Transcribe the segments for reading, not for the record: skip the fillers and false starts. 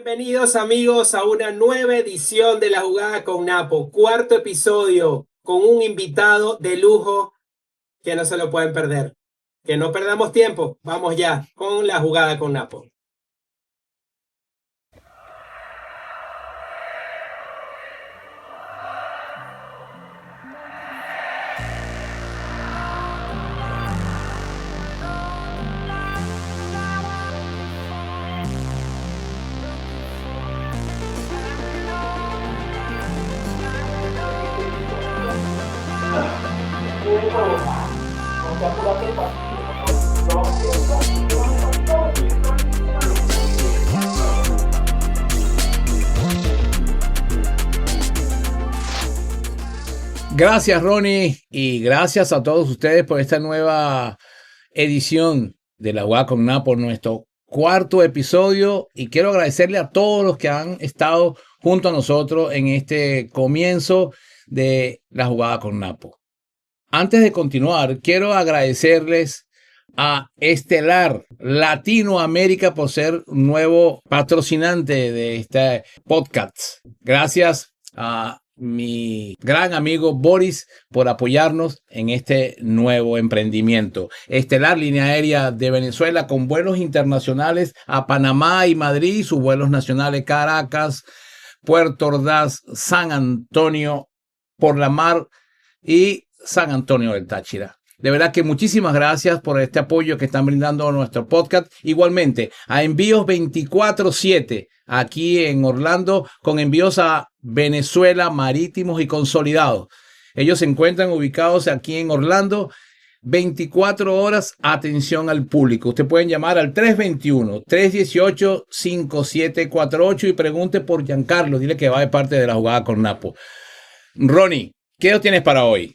Bienvenidos amigos a una nueva edición de La Jugada con Napo, cuarto episodio con un invitado de lujo que no se lo pueden perder. Que no perdamos tiempo, vamos ya con La Jugada con Napo. Gracias, Ronnie, y gracias a todos ustedes por esta nueva edición de La Jugada con Napo, nuestro cuarto episodio, y quiero agradecerle a todos los que han estado junto a nosotros en este comienzo de La Jugada con Napo. Antes de continuar, quiero agradecerles a Estelar Latinoamérica por ser nuevo patrocinante de este podcast. Gracias a mi gran amigo Boris por apoyarnos en este nuevo emprendimiento. Estelar, línea aérea de Venezuela con vuelos internacionales a Panamá y Madrid, sus vuelos nacionales Caracas, Puerto Ordaz, San Antonio por la mar y San Antonio del Táchira. De verdad que muchísimas gracias por este apoyo que están brindando a nuestro podcast. Igualmente, a Envíos 24/7 aquí en Orlando, con envíos a Venezuela, marítimos y consolidados. Ellos se encuentran ubicados aquí en Orlando, 24 horas, atención al público. Usted pueden llamar al 321-318-5748 y pregunte por Giancarlo. Dile que va de parte de La Jugada con Napo. Ronnie, ¿qué tienes para hoy?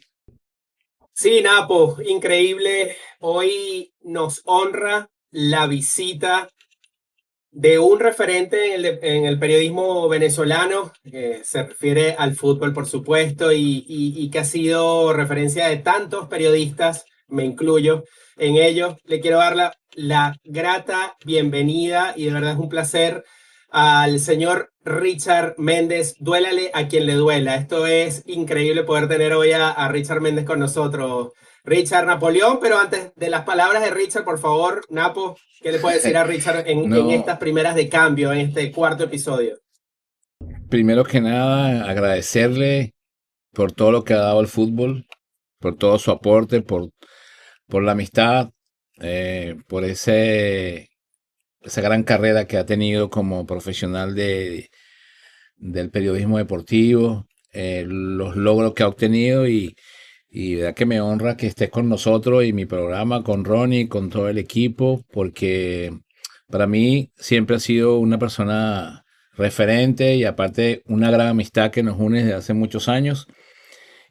Sí, Napo, increíble. Hoy nos honra la visita de un referente en el periodismo venezolano, que se refiere al fútbol, por supuesto, y que ha sido referencia de tantos periodistas, me incluyo en ellos. Le quiero dar la grata bienvenida y de verdad es un placer al señor Richard Méndez. Duélale a quien le duela. Esto es increíble poder tener hoy a Richard Méndez con nosotros. Richard Napoleón, pero antes de las palabras de Richard, por favor, Napo, ¿qué le puede decir a Richard en estas primeras de cambio, en este cuarto episodio? Primero que nada, agradecerle por todo lo que ha dado al fútbol, por todo su aporte, por la amistad, por esa gran carrera que ha tenido como profesional del periodismo deportivo, los logros que ha obtenido y verdad que me honra que estés con nosotros y mi programa, con Ronnie, con todo el equipo, porque para mí siempre ha sido una persona referente y aparte una gran amistad que nos une desde hace muchos años.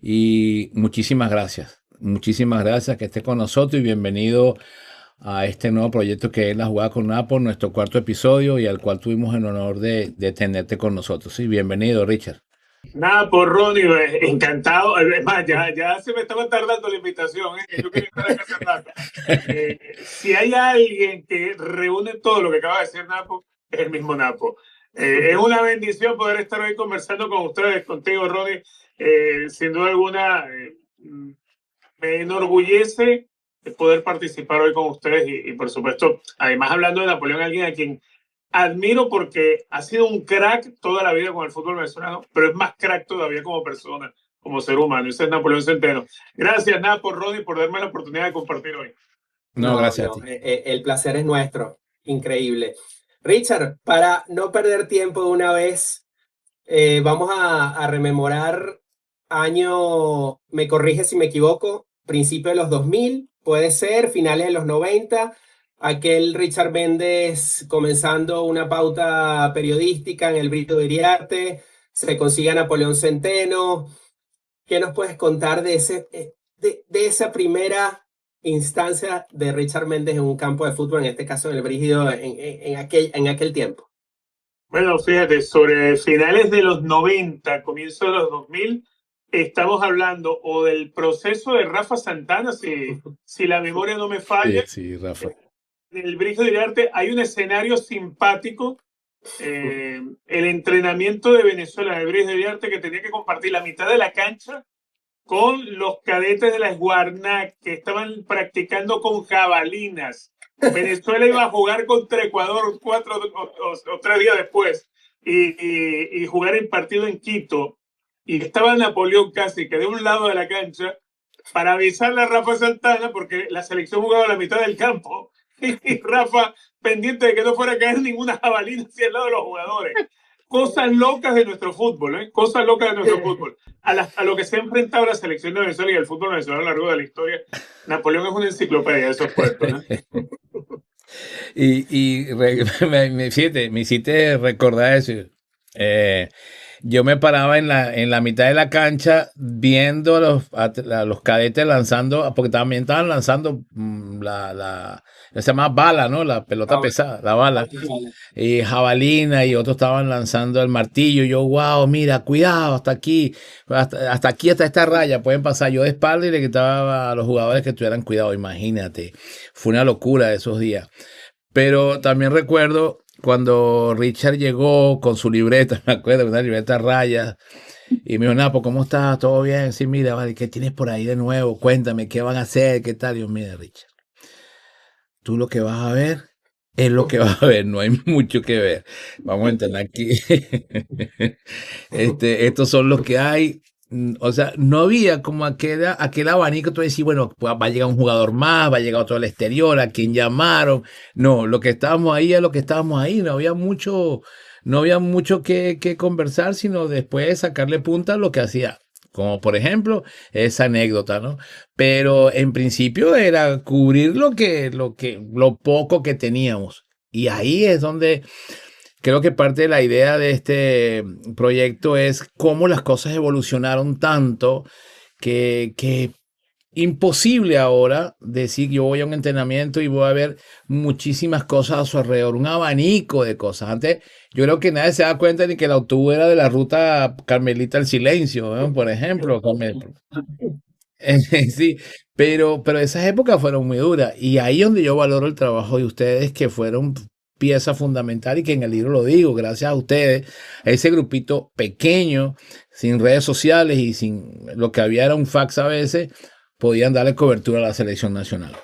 Y muchísimas gracias que estés con nosotros y bienvenido a este nuevo proyecto que es La Jugada con Napo, nuestro cuarto episodio y al cual tuvimos el honor de tenerte con nosotros. Sí, bienvenido, Richard. Nada, por Ronnie, encantado. Es más, ya se me estaba tardando la invitación, que yo quería estar acá hace rato. Si hay alguien que reúne todo lo que acaba de decir Napo, es el mismo Napo. Es una bendición poder estar hoy conversando con ustedes, contigo, Ronnie. Sin duda alguna, me enorgullece poder participar hoy con ustedes y por supuesto, además hablando de Napoleón, alguien a quien admiro porque ha sido un crack toda la vida con el fútbol venezolano, pero es más crack todavía como persona, como ser humano. Ese es Napoleón Centeno. Gracias, Napo, Ronnie, por darme la oportunidad de compartir hoy. No, gracias a ti. El placer es nuestro. Increíble. Richard, para no perder tiempo de una vez, vamos a rememorar año, me corrige si me equivoco, principio de los 2000, puede ser, finales de los 90, aquel Richard Méndez comenzando una pauta periodística en el Brito de Iriarte, se consigue a Napoleón Centeno. ¿Qué nos puedes contar de esa primera instancia de Richard Méndez en un campo de fútbol, en este caso en el Brígido, en aquel tiempo? Bueno, fíjate, sobre finales de los 90, comienzo de los 2000, estamos hablando o del proceso de Rafa Santana, si la memoria no me falla. Sí, Rafa. En el Brígido de Iriarte hay un escenario simpático el entrenamiento de Venezuela de Brice de Viarte, que tenía que compartir la mitad de la cancha con los cadetes de la Esguarnac, que estaban practicando con jabalinas. Venezuela iba a jugar contra Ecuador 4 o 3 días después y jugar el partido en Quito. Y estaba Napoleón casi que de un lado de la cancha para avisarle a Rafa Santana, porque la selección jugaba a la mitad del campo. Y Rafa, pendiente de que no fuera a caer ninguna jabalina hacia el lado de los jugadores. Cosas locas de nuestro fútbol, ¿eh? Cosas locas de nuestro fútbol. A lo que se ha enfrentado la selección de Venezuela y el fútbol venezolano a lo largo de la historia, Napoleón es una enciclopedia de esos puestos, ¿no? Fíjate, me hiciste recordar eso. Yo me paraba en la mitad de la cancha viendo a los cadetes lanzando, porque también estaban lanzando se llama bala, ¿no? La pelota pesada, la bala. Y jabalina, y otros estaban lanzando el martillo. Yo, wow, mira, cuidado, hasta aquí, hasta esta raya, pueden pasar. Yo de espalda y le quitaba a los jugadores que tuvieran cuidado, imagínate. Fue una locura esos días. Pero también recuerdo cuando Richard llegó con su libreta, me acuerdo, una libreta a rayas, y me dijo, Napo, ¿cómo estás? ¿Todo bien? Sí, mira, vale, ¿qué tienes por ahí de nuevo? Cuéntame, ¿qué van a hacer? ¿Qué tal? Y yo, mira, Richard, tú lo que vas a ver es lo que vas a ver, no hay mucho que ver. Vamos a entender aquí. Estos son los que hay. O sea, no había como aquel abanico, tú decís, bueno, pues va a llegar un jugador más, va a llegar otro al exterior, a quien llamaron. No, lo que estábamos ahí es lo que estábamos ahí, no había mucho que conversar, sino después sacarle punta a lo que hacía. Como por ejemplo, esa anécdota, ¿no? Pero en principio era cubrir lo poco que teníamos. Y ahí es donde creo que parte de la idea de este proyecto es cómo las cosas evolucionaron tanto que imposible ahora decir yo voy a un entrenamiento y voy a ver muchísimas cosas a su alrededor, un abanico de cosas. Antes yo creo que nadie se da cuenta ni que el autobús era de la ruta Carmelita al Silencio, ¿no? Por ejemplo. Sí, pero esas épocas fueron muy duras y ahí es donde yo valoro el trabajo de ustedes que fueron pieza fundamental y que en el libro lo digo, gracias a ustedes, a ese grupito pequeño, sin redes sociales y sin lo que había era un fax a veces, podían darle cobertura a la selección nacional.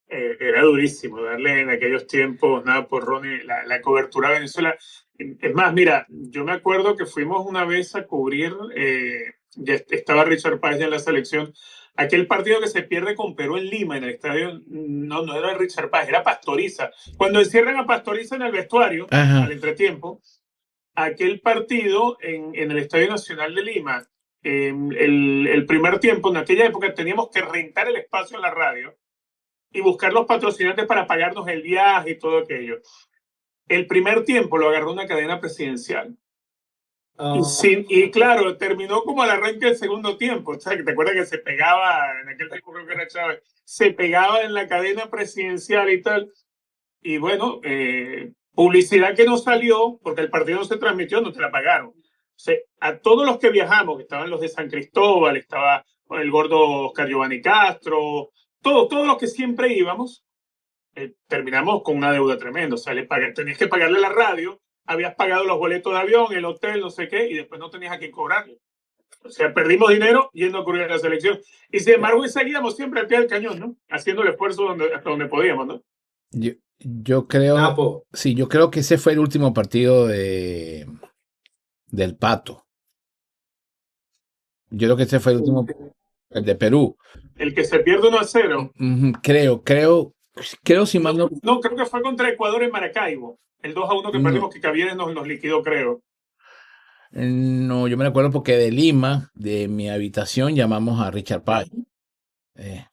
Era durísimo darle en aquellos tiempos, nada por Ronnie, la cobertura a Venezuela. Es más, mira, yo me acuerdo que fuimos una vez a cubrir, ya estaba Richard Páez ya en la selección, aquel partido que se pierde con Perú en Lima, en el estadio, no era Richard Páez, era Pastoriza. Cuando encierran a Pastoriza en el vestuario, Ajá. al entretiempo, aquel partido en el Estadio Nacional de Lima, el primer tiempo, en aquella época teníamos que rentar el espacio en la radio y buscar los patrocinantes para pagarnos el viaje y todo aquello. El primer tiempo lo agarró una cadena presidencial. Y claro, terminó como al arranque del segundo tiempo. O sea, que te acuerdas que se pegaba, en aquel tiempo creo que era Chávez, se pegaba en la cadena presidencial y tal. Y bueno, publicidad que no salió, porque el partido no se transmitió, no te la pagaron. O sea, a todos los que viajamos, que estaban los de San Cristóbal, estaba el gordo Oscar Giovanni Castro, todos los que siempre íbamos, terminamos con una deuda tremenda. O sea, tenías que pagarle la radio, habías pagado los boletos de avión, el hotel, no sé qué, y después no tenías a quién cobrarle. O sea, perdimos dinero yendo a cubrir la selección. Y sin embargo, seguíamos siempre al pie del cañón, ¿no? Haciendo el esfuerzo hasta donde podíamos, ¿no? Yo creo, sí, yo creo que ese fue el último partido del Pato. Yo creo que ese fue el último, el de Perú. El que se pierde 1-0. Creo si mal no. No, creo que fue contra Ecuador en Maracaibo. El 2-1 que perdimos, que Cavieres nos liquidó, creo. No, yo me recuerdo porque de Lima, de mi habitación, llamamos a Richard Páez.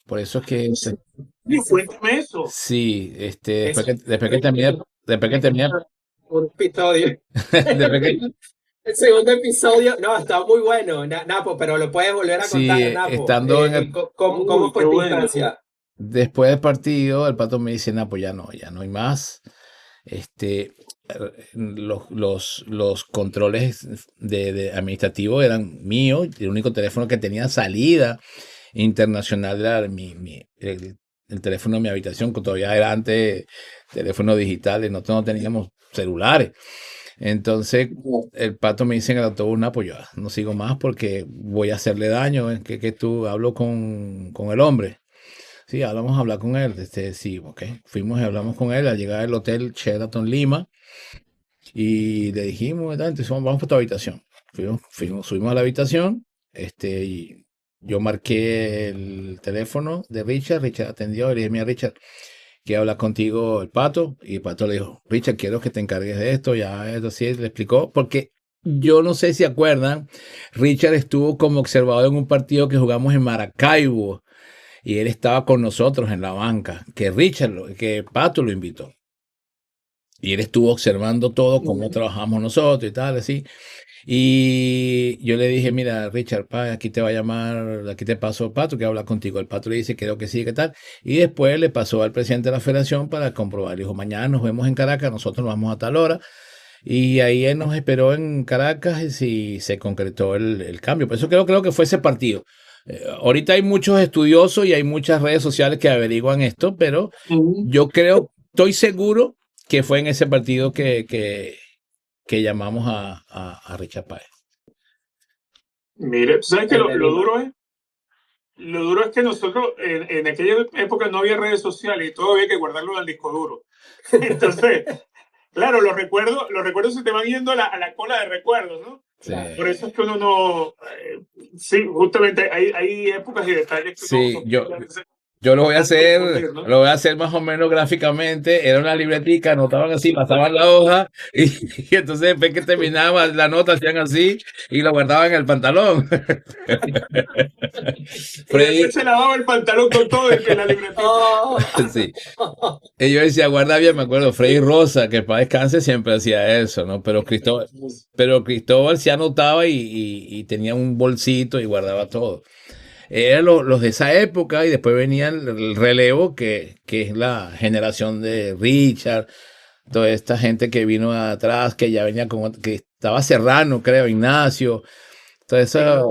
Por eso es que. Y cuéntame eso. Sí, después que terminé. Un episodio. El segundo episodio, no, está muy bueno, Napo, pero lo puedes volver a contar, Napo. Estando en ¿Cómo fue tu instancia? Después del partido, el Pato me dice, Napo, ya no hay más. Los controles de administrativos eran míos. El único teléfono que tenía salida internacional era el teléfono en mi habitación, que todavía era antes teléfonos digitales, no teníamos celulares. Entonces el Pato me dice en el autobús, no, pues yo no sigo más porque voy a hacerle daño, que tú hablo con el hombre. Sí, vamos a hablar con él. Sí, ok. Fuimos y hablamos con él al llegar al hotel Sheraton Lima y le dijimos, entonces vamos para tu habitación. Subimos a la habitación, y yo marqué el teléfono de Richard atendió y le dije, mira Richard, quiero hablar contigo el Pato, y el Pato le dijo, Richard, quiero que te encargues de esto, ya esto sí, le explicó, porque yo no sé si acuerdan, Richard estuvo como observador en un partido que jugamos en Maracaibo, y él estaba con nosotros en la banca, que Pato lo invitó. Y él estuvo observando todo, cómo trabajamos nosotros y tal, así. Y yo le dije, mira, Richard, aquí te va a llamar, aquí te paso Pato, que habla contigo. El Pato le dice, creo que sí, ¿qué tal? Y después le pasó al presidente de la federación para comprobar. Le dijo, mañana nos vemos en Caracas, nosotros nos vamos a tal hora. Y ahí él nos esperó en Caracas y se concretó el cambio. Por eso creo que fue ese partido. Ahorita hay muchos estudiosos y hay muchas redes sociales que averiguan esto, pero yo estoy seguro que fue en ese partido que llamamos a Richard Páez. Mire, ¿sabes qué? Lo duro es que nosotros en aquella época no había redes sociales y todo había que guardarlo en el disco duro. Entonces, claro, los recuerdos se te van yendo a la cola de recuerdos, ¿no? Sí. Por eso es que uno no... sí, justamente hay épocas y detalles que sí, uno... Yo lo voy a hacer más o menos gráficamente. Era una libretica, anotaban así, pasaban la hoja y entonces después que terminaba la nota hacían así y lo guardaban en el pantalón. Freddy se lavaba el pantalón con todo en la libretica. Sí. Y yo decía, guarda bien, me acuerdo, Freddy Rosa, que para descanse siempre hacía eso, ¿no? Pero Cristóbal se anotaba y tenía un bolsito y guardaba todo. Eran los de esa época y después venía el relevo que es la generación de Richard, toda esta gente que vino atrás, que ya venía que estaba Serrano, creo, Ignacio, toda esa,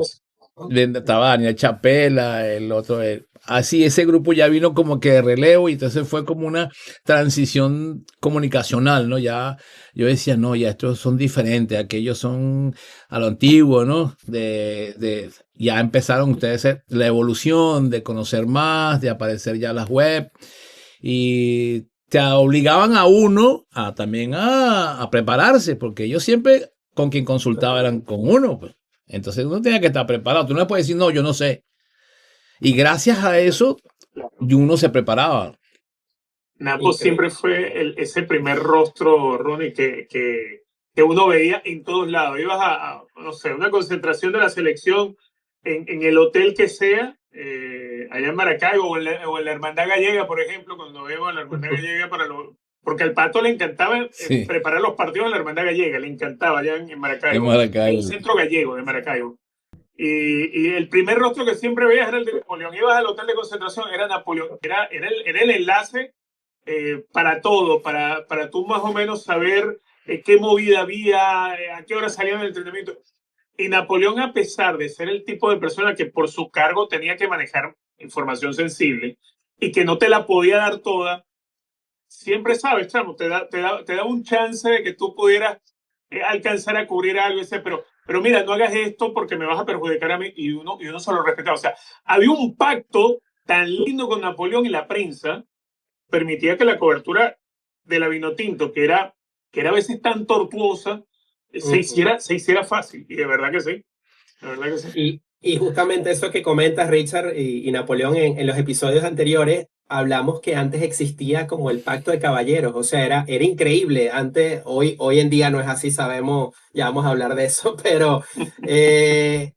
estaba Daniel Chapela, el otro, así ese grupo ya vino como que de relevo y entonces fue como una transición comunicacional, ¿no? Ya yo decía, no, ya estos son diferentes, aquellos son a lo antiguo, ¿no? Ya empezaron ustedes la evolución de conocer más, de aparecer ya las web y te obligaban a uno también a prepararse, porque ellos siempre con quien consultaba eran con uno, pues. Entonces uno tenía que estar preparado, tú no puedes decir, no, yo no sé. Y gracias a eso, uno se preparaba. Napo siempre fue ese primer rostro, Ronnie, que uno veía en todos lados. Ibas no sé, una concentración de la selección en el hotel que sea, allá en Maracaibo o en la Hermandad Gallega, por ejemplo, cuando vemos a la Hermandad Gallega porque al Pato le encantaba preparar los partidos en la Hermandad Gallega, le encantaba allá en Maracaibo, en el centro gallego de Maracaibo. Y el primer rostro que siempre veías era el de Napoleón. Ibas al hotel de concentración, era Napoleón, era el enlace para todo, para tú más o menos saber qué movida había, a qué hora salían del entrenamiento. Y Napoleón, a pesar de ser el tipo de persona que por su cargo tenía que manejar información sensible y que no te la podía dar toda, siempre sabes, chamo, te da un chance de que tú pudieras alcanzar a cubrir algo, pero mira, no hagas esto porque me vas a perjudicar a mí, y uno se lo respetaba. O sea, había un pacto tan lindo con Napoleón y la prensa, permitía que la cobertura de la Vinotinto, que era a veces tan tortuosa, se hiciera fácil, y de verdad que sí. De verdad que sí. Y justamente eso que comentas, Richard y Napoleón, en los episodios anteriores, hablamos que antes existía como el pacto de caballeros, o sea, era increíble. Antes, hoy en día no es así, sabemos, ya vamos a hablar de eso, pero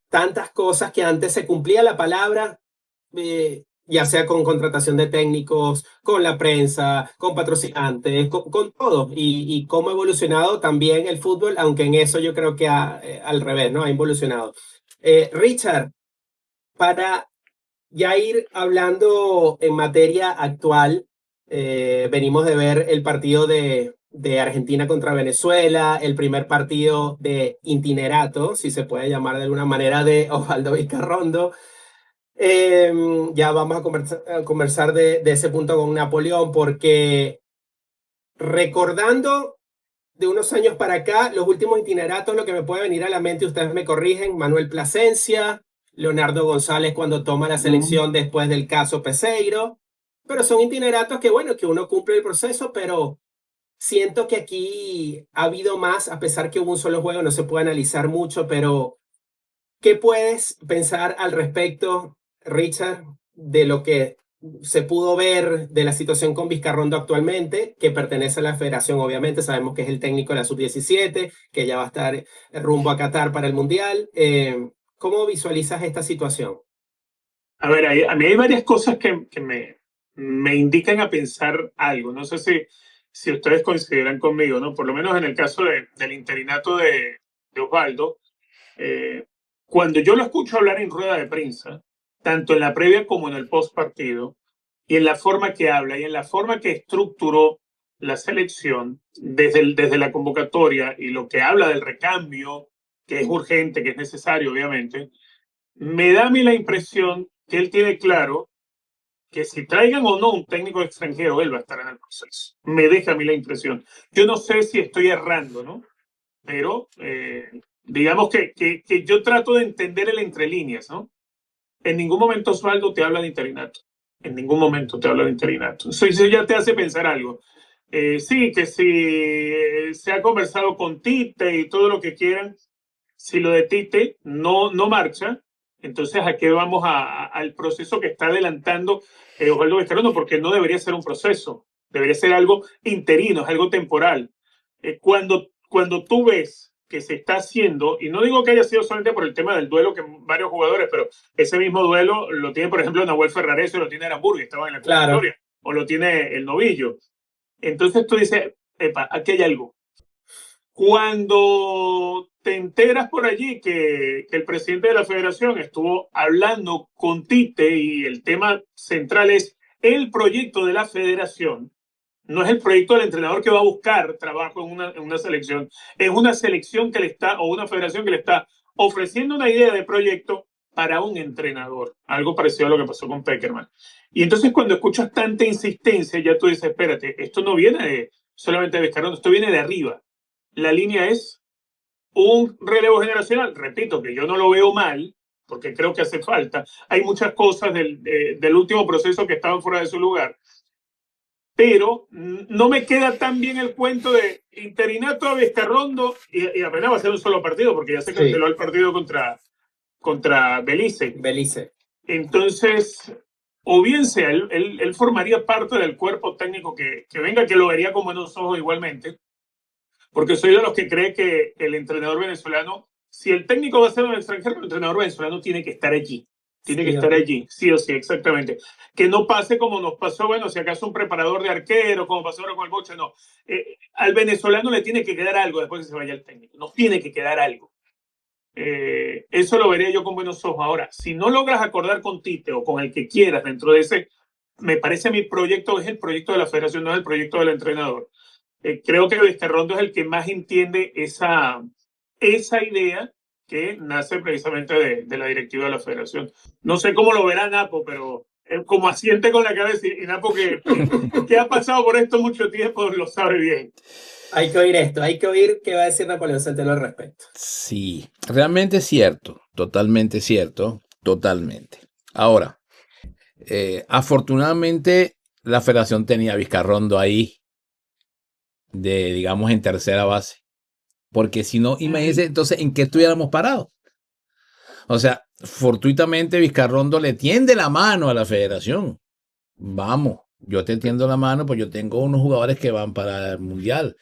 tantas cosas que antes se cumplía la palabra, ya sea con contratación de técnicos, con la prensa, con patrocinantes, con todo, y cómo ha evolucionado también el fútbol, aunque en eso yo creo que al revés, ¿no? Ha evolucionado. Richard, para ya ir hablando en materia actual, venimos de ver el partido de Argentina contra Venezuela, el primer partido de itinerato, si se puede llamar de alguna manera, de Osvaldo Vizcarrondo. Ya vamos a conversar de ese punto con Napoleón, porque recordando de unos años para acá, los últimos itineratos, lo que me puede venir a la mente, ustedes me corrigen, Manuel Plasencia, Leonardo González cuando toma la selección después del caso Peseiro, pero son itineratos que, bueno, que uno cumple el proceso, pero siento que aquí ha habido más, a pesar que hubo un solo juego, no se puede analizar mucho, pero ¿qué puedes pensar al respecto, Richard, de lo que se pudo ver de la situación con Vizcarrondo actualmente, que pertenece a la federación? Obviamente sabemos que es el técnico de la sub-17, que ya va a estar rumbo a Qatar para el Mundial. ¿Cómo visualizas esta situación? A ver, a mí hay varias cosas que me indican a pensar algo. No sé si ustedes coincidirán conmigo, ¿no? Por lo menos en el caso del interinato de Osvaldo, cuando yo lo escucho hablar en rueda de prensa, tanto en la previa como en el post partido, y en la forma que habla y en la forma que estructuró la selección desde la convocatoria y lo que habla del recambio, que es urgente, que es necesario, obviamente, me da a mí la impresión que él tiene claro que si traigan o no un técnico extranjero, él va a estar en el proceso. Me deja a mí la impresión. Yo no sé si estoy errando, ¿no? Pero digamos que yo trato de entender el entre líneas, ¿no? En ningún momento Osvaldo te habla de interinato. En ningún momento te habla de interinato. Eso ya te hace pensar algo. Sí, que si se ha conversado con Tite y todo lo que quieran, si lo de Tite no marcha, entonces ¿a qué vamos al proceso que está adelantando Osvaldo Vizcarrondo? Porque no debería ser un proceso, debería ser algo interino, es algo temporal. Cuando tú ves que se está haciendo, y no digo que haya sido solamente por el tema del duelo que varios jugadores, pero ese mismo duelo lo tiene, por ejemplo, Nahuel Ferrareso, lo tiene Aramburgo, estaba en la convocatoria, o lo tiene el Novillo. Entonces tú dices, epa, aquí hay algo. Cuando te enteras por allí que el presidente de la federación estuvo hablando con Tite y el tema central es el proyecto de la federación, no es el proyecto del entrenador que va a buscar trabajo en una selección, es una selección que le está, o una federación que le está ofreciendo una idea de proyecto para un entrenador, algo parecido a lo que pasó con Peckerman. Y entonces cuando escuchas tanta insistencia, ya tú dices, espérate, esto no viene solamente de Vizcarrondo, esto viene de arriba. La línea es un relevo generacional, repito, que yo no lo veo mal, porque creo que hace falta. Hay muchas cosas del último proceso que estaban fuera de su lugar, pero no me queda tan bien el cuento de interinato a Vizcarrondo y apenas va a ser un solo partido, porque ya se canceló el partido contra Belice. Entonces, o bien sea, él formaría parte del cuerpo técnico que venga, que lo vería con buenos ojos igualmente, porque soy de los que cree que el entrenador venezolano, si el técnico va a ser un extranjero, el entrenador venezolano tiene que estar allí. Tiene que estar allí, sí o sí, exactamente. Que no pase como nos pasó, bueno, si acaso un preparador de arquero, como pasó ahora con el Boche, no. Al venezolano le tiene que quedar algo después que se vaya el técnico. Nos tiene que quedar algo. Eso lo vería yo con buenos ojos. Ahora, si no logras acordar con Tite o con el que quieras dentro de ese, me parece mi proyecto es el proyecto de la federación, no es el proyecto del entrenador. Creo que Vizcarrondo es el que más entiende esa idea que nace precisamente de la directiva de la federación. No sé cómo lo verá Napo, pero como asiente con la cabeza y Napo que ha pasado por esto mucho tiempo lo sabe bien. Hay que oír esto, hay que oír qué va a decir Napoleón Centeno al respecto. Sí, realmente es cierto, totalmente cierto, totalmente. Ahora, afortunadamente la federación tenía a Vizcarrondo ahí, digamos, en tercera base. Porque si no, imagínense entonces en qué estuviéramos parados. O sea, fortuitamente Vizcarrondo le tiende la mano a la federación. Vamos, yo te tiendo la mano, pues yo tengo unos jugadores que van para el Mundial.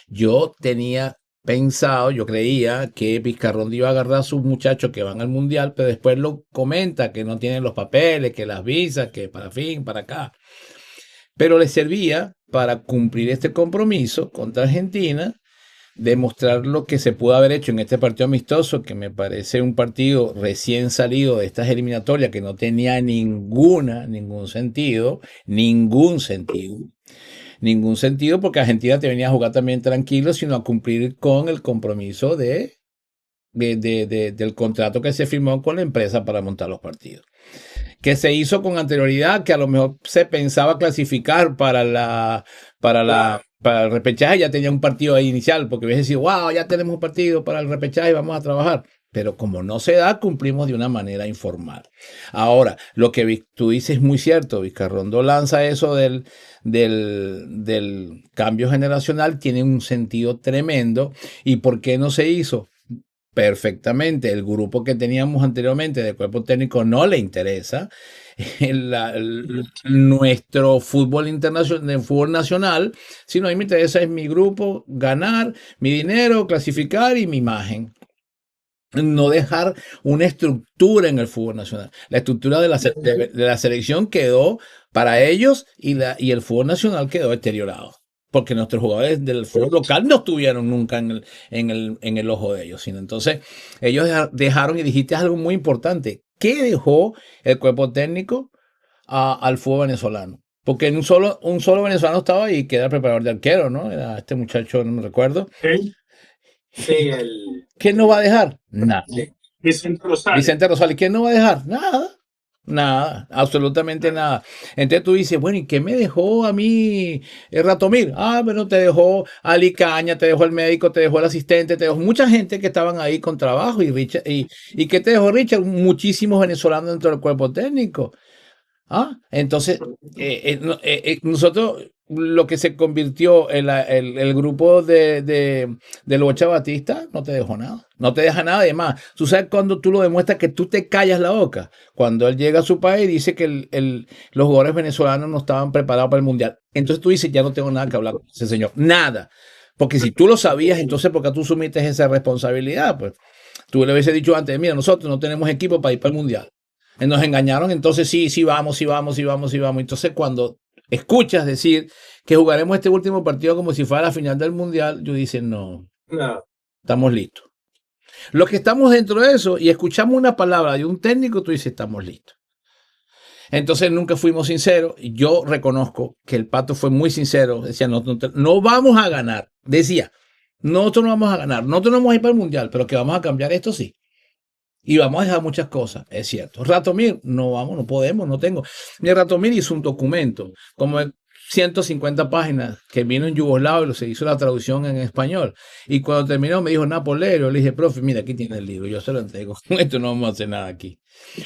Yo tenía pensado, yo creía que Vizcarrondo iba a agarrar a sus muchachos que van al Mundial, pero después lo comenta que no tienen los papeles, que las visas, que para acá. Pero le servía para cumplir este compromiso contra Argentina, demostrar lo que se pudo haber hecho en este partido amistoso, que me parece un partido recién salido de estas eliminatorias que no tenía ningún sentido, porque Argentina te venía a jugar también tranquilo, sino a cumplir con el compromiso del contrato que se firmó con la empresa para montar los partidos. que se hizo con anterioridad, que a lo mejor se pensaba clasificar para el repechaje, ya tenía un partido ahí inicial, porque hubiese decir, wow, ya tenemos un partido para el repechaje, vamos a trabajar. Pero como no se da, cumplimos de una manera informal. Ahora, lo que tú dices es muy cierto. Vizcarrondo lanza eso del cambio generacional, tiene un sentido tremendo. ¿Y por qué no se hizo? Perfectamente. El grupo que teníamos anteriormente de cuerpo técnico no le interesa. Nuestro fútbol internacional, el fútbol nacional, sino a mí me interesa es mi grupo, ganar, mi dinero, clasificar y mi imagen. No dejar una estructura en el fútbol nacional. La estructura de la selección quedó para ellos y el fútbol nacional quedó deteriorado. Porque nuestros jugadores del fútbol local no estuvieron nunca en el ojo de ellos. Sino entonces ellos dejaron, y dijiste algo muy importante, ¿qué dejó el cuerpo técnico al fútbol venezolano? Porque un solo venezolano estaba ahí, que era el preparador de arquero, ¿no? Era este muchacho, no me recuerdo. Sí, ¿Quién nos va a dejar? Nada. Vicente Rosales. Vicente Rosales, ¿quién nos va a dejar? Nada, absolutamente nada. Entonces tú dices, bueno, ¿y qué me dejó a mí Ratomir? Bueno, te dejó Ali Caña, te dejó el médico, te dejó el asistente, te dejó mucha gente que estaban ahí con trabajo. ¿Y qué te dejó Richard? Muchísimos venezolanos dentro del cuerpo técnico. Entonces, nosotros, lo que se convirtió en el grupo de Locha Batista, no te dejó nada. No te deja nada de más. Tú sabes cuando tú lo demuestras que tú te callas la boca. Cuando él llega a su país y dice que los jugadores venezolanos no estaban preparados para el Mundial. Entonces tú dices, ya no tengo nada que hablar con ese señor. Nada. Porque si tú lo sabías, entonces ¿por qué tú asumiste esa responsabilidad? Pues tú le hubiese dicho antes, mira, nosotros no tenemos equipo para ir para el Mundial. Nos engañaron, entonces sí vamos. Entonces cuando escuchas decir que jugaremos este último partido como si fuera la final del Mundial, yo dices, no, estamos listos. Los que estamos dentro de eso y escuchamos una palabra de un técnico, tú dices, estamos listos. Entonces nunca fuimos sinceros. Yo reconozco que el Pato fue muy sincero. Decía, no vamos a ganar. Decía, nosotros no vamos a ganar. Nosotros no vamos a ir para el Mundial, pero que vamos a cambiar esto sí. Y vamos a dejar muchas cosas, es cierto. Ratomir, no podemos, no tengo. Mi Ratomir hizo un documento, como 150 páginas, que vino en Yugoslavia y se hizo la traducción en español. Y cuando terminó me dijo, Napolero, le dije, profe, mira, aquí tiene el libro, yo se lo entrego. Con esto no vamos a hacer nada aquí.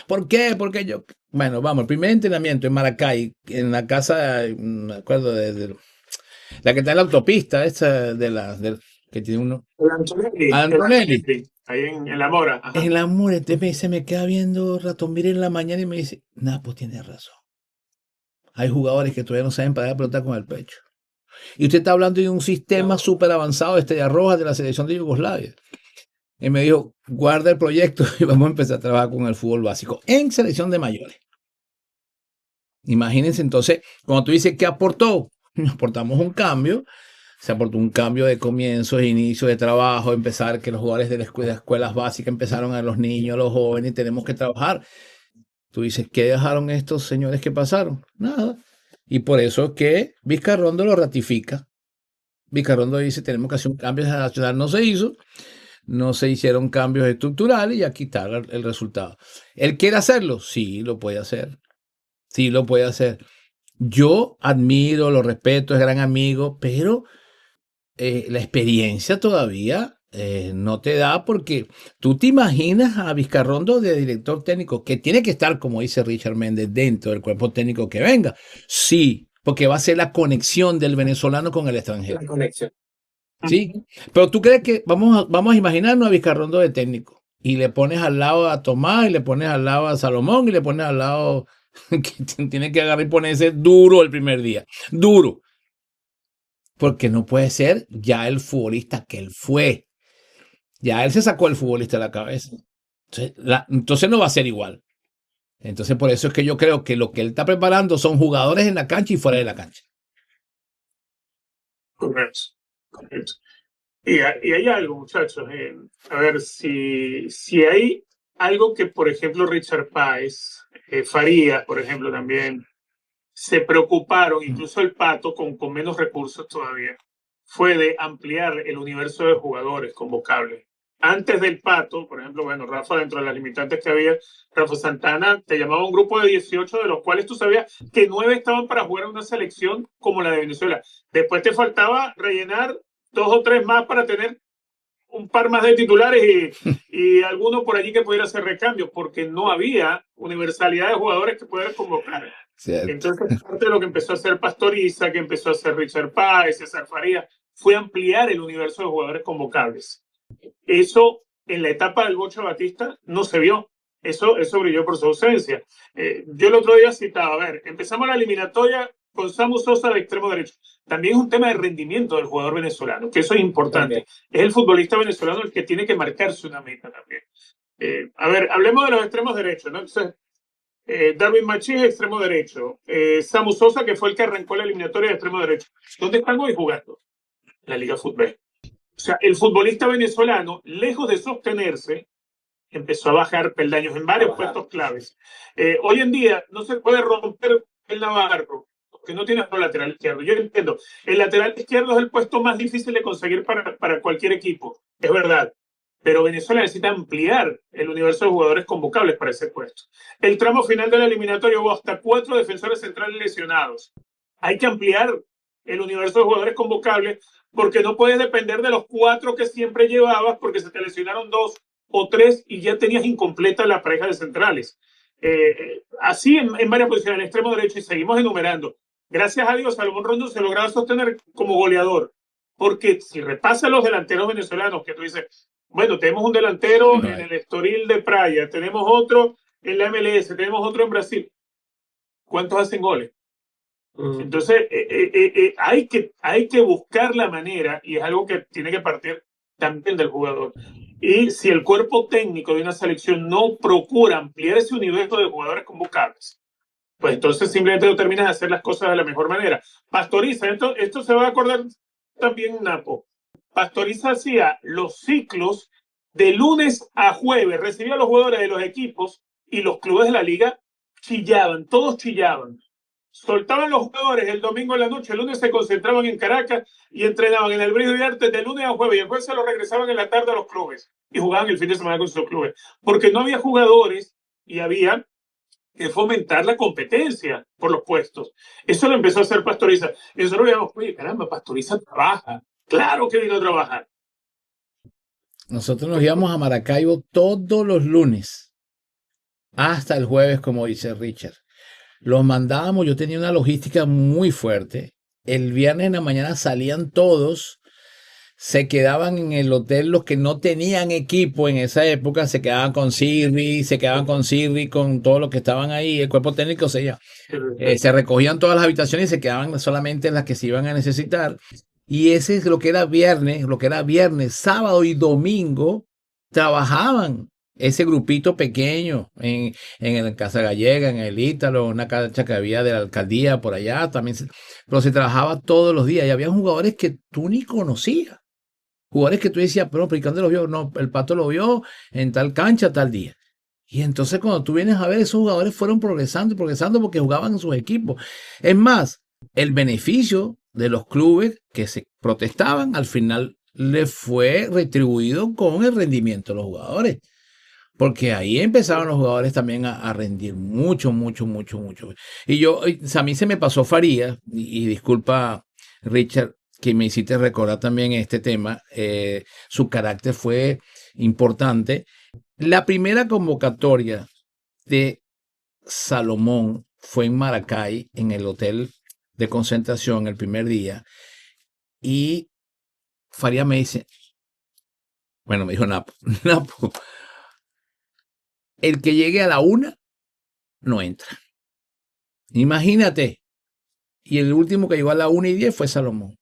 ¿Por qué? Porque yo... Bueno, vamos, el primer entrenamiento en Maracay, en la casa, me acuerdo de la que está en la autopista, esa que tiene uno... Antonelli. Ahí en La Mora. Ajá. En La Mora, entonces se me queda viendo Ratomir en la mañana y me dice, pues tiene razón. Hay jugadores que todavía no saben parar la pelota con el pecho. Y usted está hablando de un sistema súper avanzado de Estrella Roja de la selección de Yugoslavia. Y me dijo, guarda el proyecto y vamos a empezar a trabajar con el fútbol básico en selección de mayores. Imagínense entonces, cuando tú dices, ¿qué aportó? Aportamos un cambio. Se aportó un cambio de comienzos, inicio de trabajo, empezar que los jugadores de las escuelas básicas empezaron a los niños, a los jóvenes, tenemos que trabajar. Tú dices, ¿qué dejaron estos señores que pasaron? Nada. Y por eso es que Vizcarrondo lo ratifica. Vizcarrondo dice, tenemos que hacer un cambio generacional. No se hizo, no se hicieron cambios estructurales y aquí está el resultado. ¿Él quiere hacerlo? Sí, lo puede hacer. Sí, lo puede hacer. Yo admiro, lo respeto, es gran amigo, pero... la experiencia todavía no te da porque tú te imaginas a Vizcarrondo de director técnico que tiene que estar, como dice Richard Méndez, dentro del cuerpo técnico que venga. Sí, porque va a ser la conexión del venezolano con el extranjero. La conexión. Sí, pero tú crees que vamos a imaginarnos a Vizcarrondo de técnico y le pones al lado a Tomás y le pones al lado a Salomón y le pones al lado que tiene que agarrar y ponerse duro el primer día. Duro. Porque no puede ser ya el futbolista que él fue. Ya él se sacó el futbolista de la cabeza. Entonces no va a ser igual. Entonces por eso es que yo creo que lo que él está preparando son jugadores en la cancha y fuera de la cancha. Correcto. Y hay algo, muchachos. A ver, si hay algo que, por ejemplo, Richard Páez, Farías, por ejemplo, también se preocuparon, incluso el Pato, con menos recursos todavía, fue de ampliar el universo de jugadores convocables. antes del Pato, por ejemplo, bueno, Rafa, dentro de las limitantes que había, Rafa Santana te llamaba un grupo de 18, de los cuales tú sabías que 9 estaban para jugar en una selección como la de Venezuela. Después te faltaba rellenar 2 o 3 más para tener un par más de titulares y alguno por allí que pudiera hacer recambio, porque no había universalidad de jugadores que pudieran convocar. Cierto. Entonces, parte de lo que empezó a hacer Pastoriza, que empezó a hacer Richard Páez, César Farías, fue ampliar el universo de jugadores convocables. Eso en la etapa del Bocha Batista no se vio. Eso brilló por su ausencia. Yo el otro día citaba, a ver, empezamos la eliminatoria con Samu Sosa de extremo derecho. También es un tema de rendimiento del jugador venezolano, que eso es importante. También. Es el futbolista venezolano el que tiene que marcarse una meta también. A ver, hablemos de los extremos derechos, ¿no? Entonces, Darwin Machís, extremo derecho. Samu Sosa, que fue el que arrancó la eliminatoria de extremo derecho. ¿Dónde están hoy jugando? La Liga Fútbol. O sea, el futbolista venezolano, lejos de sostenerse, empezó a bajar peldaños en varios puestos claves. Hoy en día no se puede romper el Navarro, porque no tiene lateral izquierdo. Yo entiendo, el lateral izquierdo es el puesto más difícil de conseguir para cualquier equipo, es verdad. Pero Venezuela necesita ampliar el universo de jugadores convocables para ese puesto. El tramo final de la eliminatoria hubo hasta 4 defensores centrales lesionados. Hay que ampliar el universo de jugadores convocables porque no puedes depender de los 4 que siempre llevabas porque se te lesionaron 2 o 3 y ya tenías incompleta la pareja de centrales. Así en varias posiciones, en el extremo derecho, y seguimos enumerando. Gracias a Dios, Salomón Rondón se lograba sostener como goleador, porque si repasas los delanteros venezolanos, que tú dices, bueno, tenemos un delantero en el Estoril de Praia, tenemos otro en la MLS, tenemos otro en Brasil. ¿Cuántos hacen goles? Entonces, hay que buscar la manera, y es algo que tiene que partir también del jugador. Y si el cuerpo técnico de una selección no procura ampliar ese universo de jugadores convocables, pues entonces simplemente no terminas de hacer las cosas de la mejor manera. Pastoriza, esto se va a acordar también Napo. Pastoriza hacía los ciclos de lunes a jueves, recibía a los jugadores de los equipos y los clubes de la liga chillaban, todos chillaban. Soltaban los jugadores el domingo en la noche, el lunes se concentraban en Caracas y entrenaban en el Brillo de Arte de lunes a jueves y después se los regresaban en la tarde a los clubes y jugaban el fin de semana con sus clubes. Porque no había jugadores y había que fomentar la competencia por los puestos. Eso lo empezó a hacer Pastoriza. Y nosotros veíamos, oye, caramba, Pastoriza trabaja. Claro que vino a trabajar. Nosotros nos íbamos a Maracaibo todos los lunes, hasta el jueves, como dice Richard. Los mandábamos, yo tenía una logística muy fuerte. El viernes en la mañana salían todos, se quedaban en el hotel los que no tenían equipo en esa época, se quedaban con Sirri, con todos los que estaban ahí, el cuerpo técnico se recogían todas las habitaciones y se quedaban solamente en las que se iban a necesitar. Y ese es lo que era viernes, sábado y domingo, trabajaban. Ese grupito pequeño en el Casa Gallega, en el Ítalo, una cancha que había de la alcaldía por allá, también pero se trabajaba todos los días y había jugadores que tú ni conocías. Jugadores que tú decías, pero ¿y dónde lo vio? No, el Pato lo vio en tal cancha, tal día. Y entonces cuando tú vienes a ver, esos jugadores fueron progresando porque jugaban en sus equipos. Es más, el beneficio de los clubes que se protestaban, al final les fue retribuido con el rendimiento de los jugadores. Porque ahí empezaron los jugadores también a rendir mucho. Y a mí se me pasó Farías, y disculpa, Richard, que me hiciste recordar también este tema. Su carácter fue importante. La primera convocatoria de Salomón fue en Maracay, en el hotel de concentración, el primer día. Y Farías me dice, bueno, me dijo Napo, el que llegue a la 1 no entra. Imagínate. Y el último que llegó a la 1:10 fue Salomón.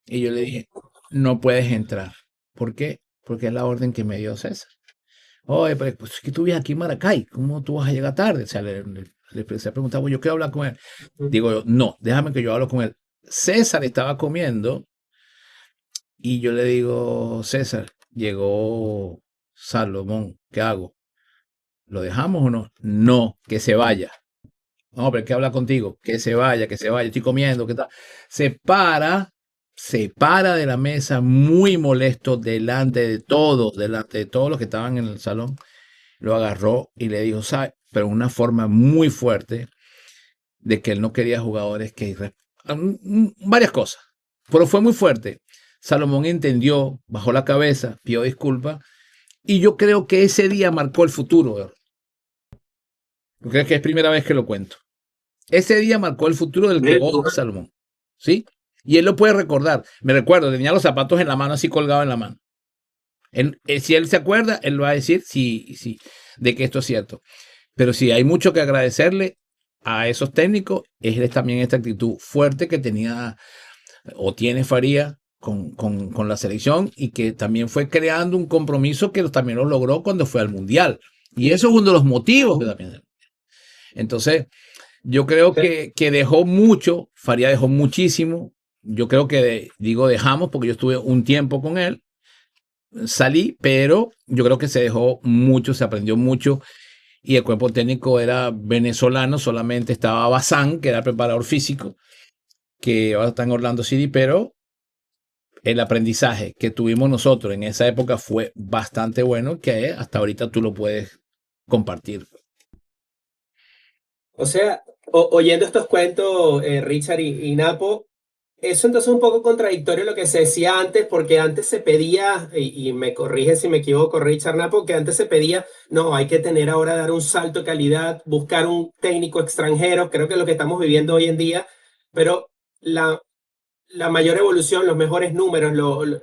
Y yo le dije, no puedes entrar. ¿Por qué? Porque es la orden que me dio César. Oye, pues es que tú vives aquí en Maracay, ¿cómo tú vas a llegar tarde? O sea, le preguntaba, yo quiero hablar con él. Digo yo, no, déjame que yo hable con él. César estaba comiendo y yo le digo, César, llegó Salomón, ¿qué hago? ¿Lo dejamos o no? No, que se vaya. No, pero hay que hablar contigo. Que se vaya, estoy comiendo, ¿qué tal? Se para se para de la mesa muy molesto delante de todos los que estaban en el salón, lo agarró y le dijo, ¿sabe? Pero una forma muy fuerte de que él no quería jugadores varias cosas, pero fue muy fuerte. Salomón entendió, bajó la cabeza, pidió disculpas, y yo creo que ese día marcó el futuro. Yo creo que es primera vez que lo cuento. Ese día marcó el futuro del que goza Salomón, ¿sí? Y él lo puede recordar. Me recuerdo, tenía los zapatos en la mano, así colgado en la mano. Si él se acuerda, él va a decir sí, de que esto es cierto. Pero sí, hay mucho que agradecerle a esos técnicos. Es también esta actitud fuerte que tenía o tiene Faría con la selección, y que también fue creando un compromiso que también lo logró cuando fue al Mundial. Y eso es uno de los motivos que también. Entonces, yo creo que dejó mucho, Faría dejó muchísimo. Yo creo que, dejamos, porque yo estuve un tiempo con él, salí, pero yo creo que se dejó mucho, se aprendió mucho, y el cuerpo técnico era venezolano, solamente estaba Bazán, que era el preparador físico, que ahora está en Orlando City, pero el aprendizaje que tuvimos nosotros en esa época fue bastante bueno, que hasta ahorita tú lo puedes compartir. O sea, oyendo estos cuentos, Richard y Napo, eso entonces es un poco contradictorio lo que se decía antes, porque antes se pedía, y me corrige si me equivoco, Richard, Napo, que antes se pedía, no, hay que tener ahora, dar un salto de calidad, buscar un técnico extranjero, creo que es lo que estamos viviendo hoy en día, pero la mayor evolución, los mejores números,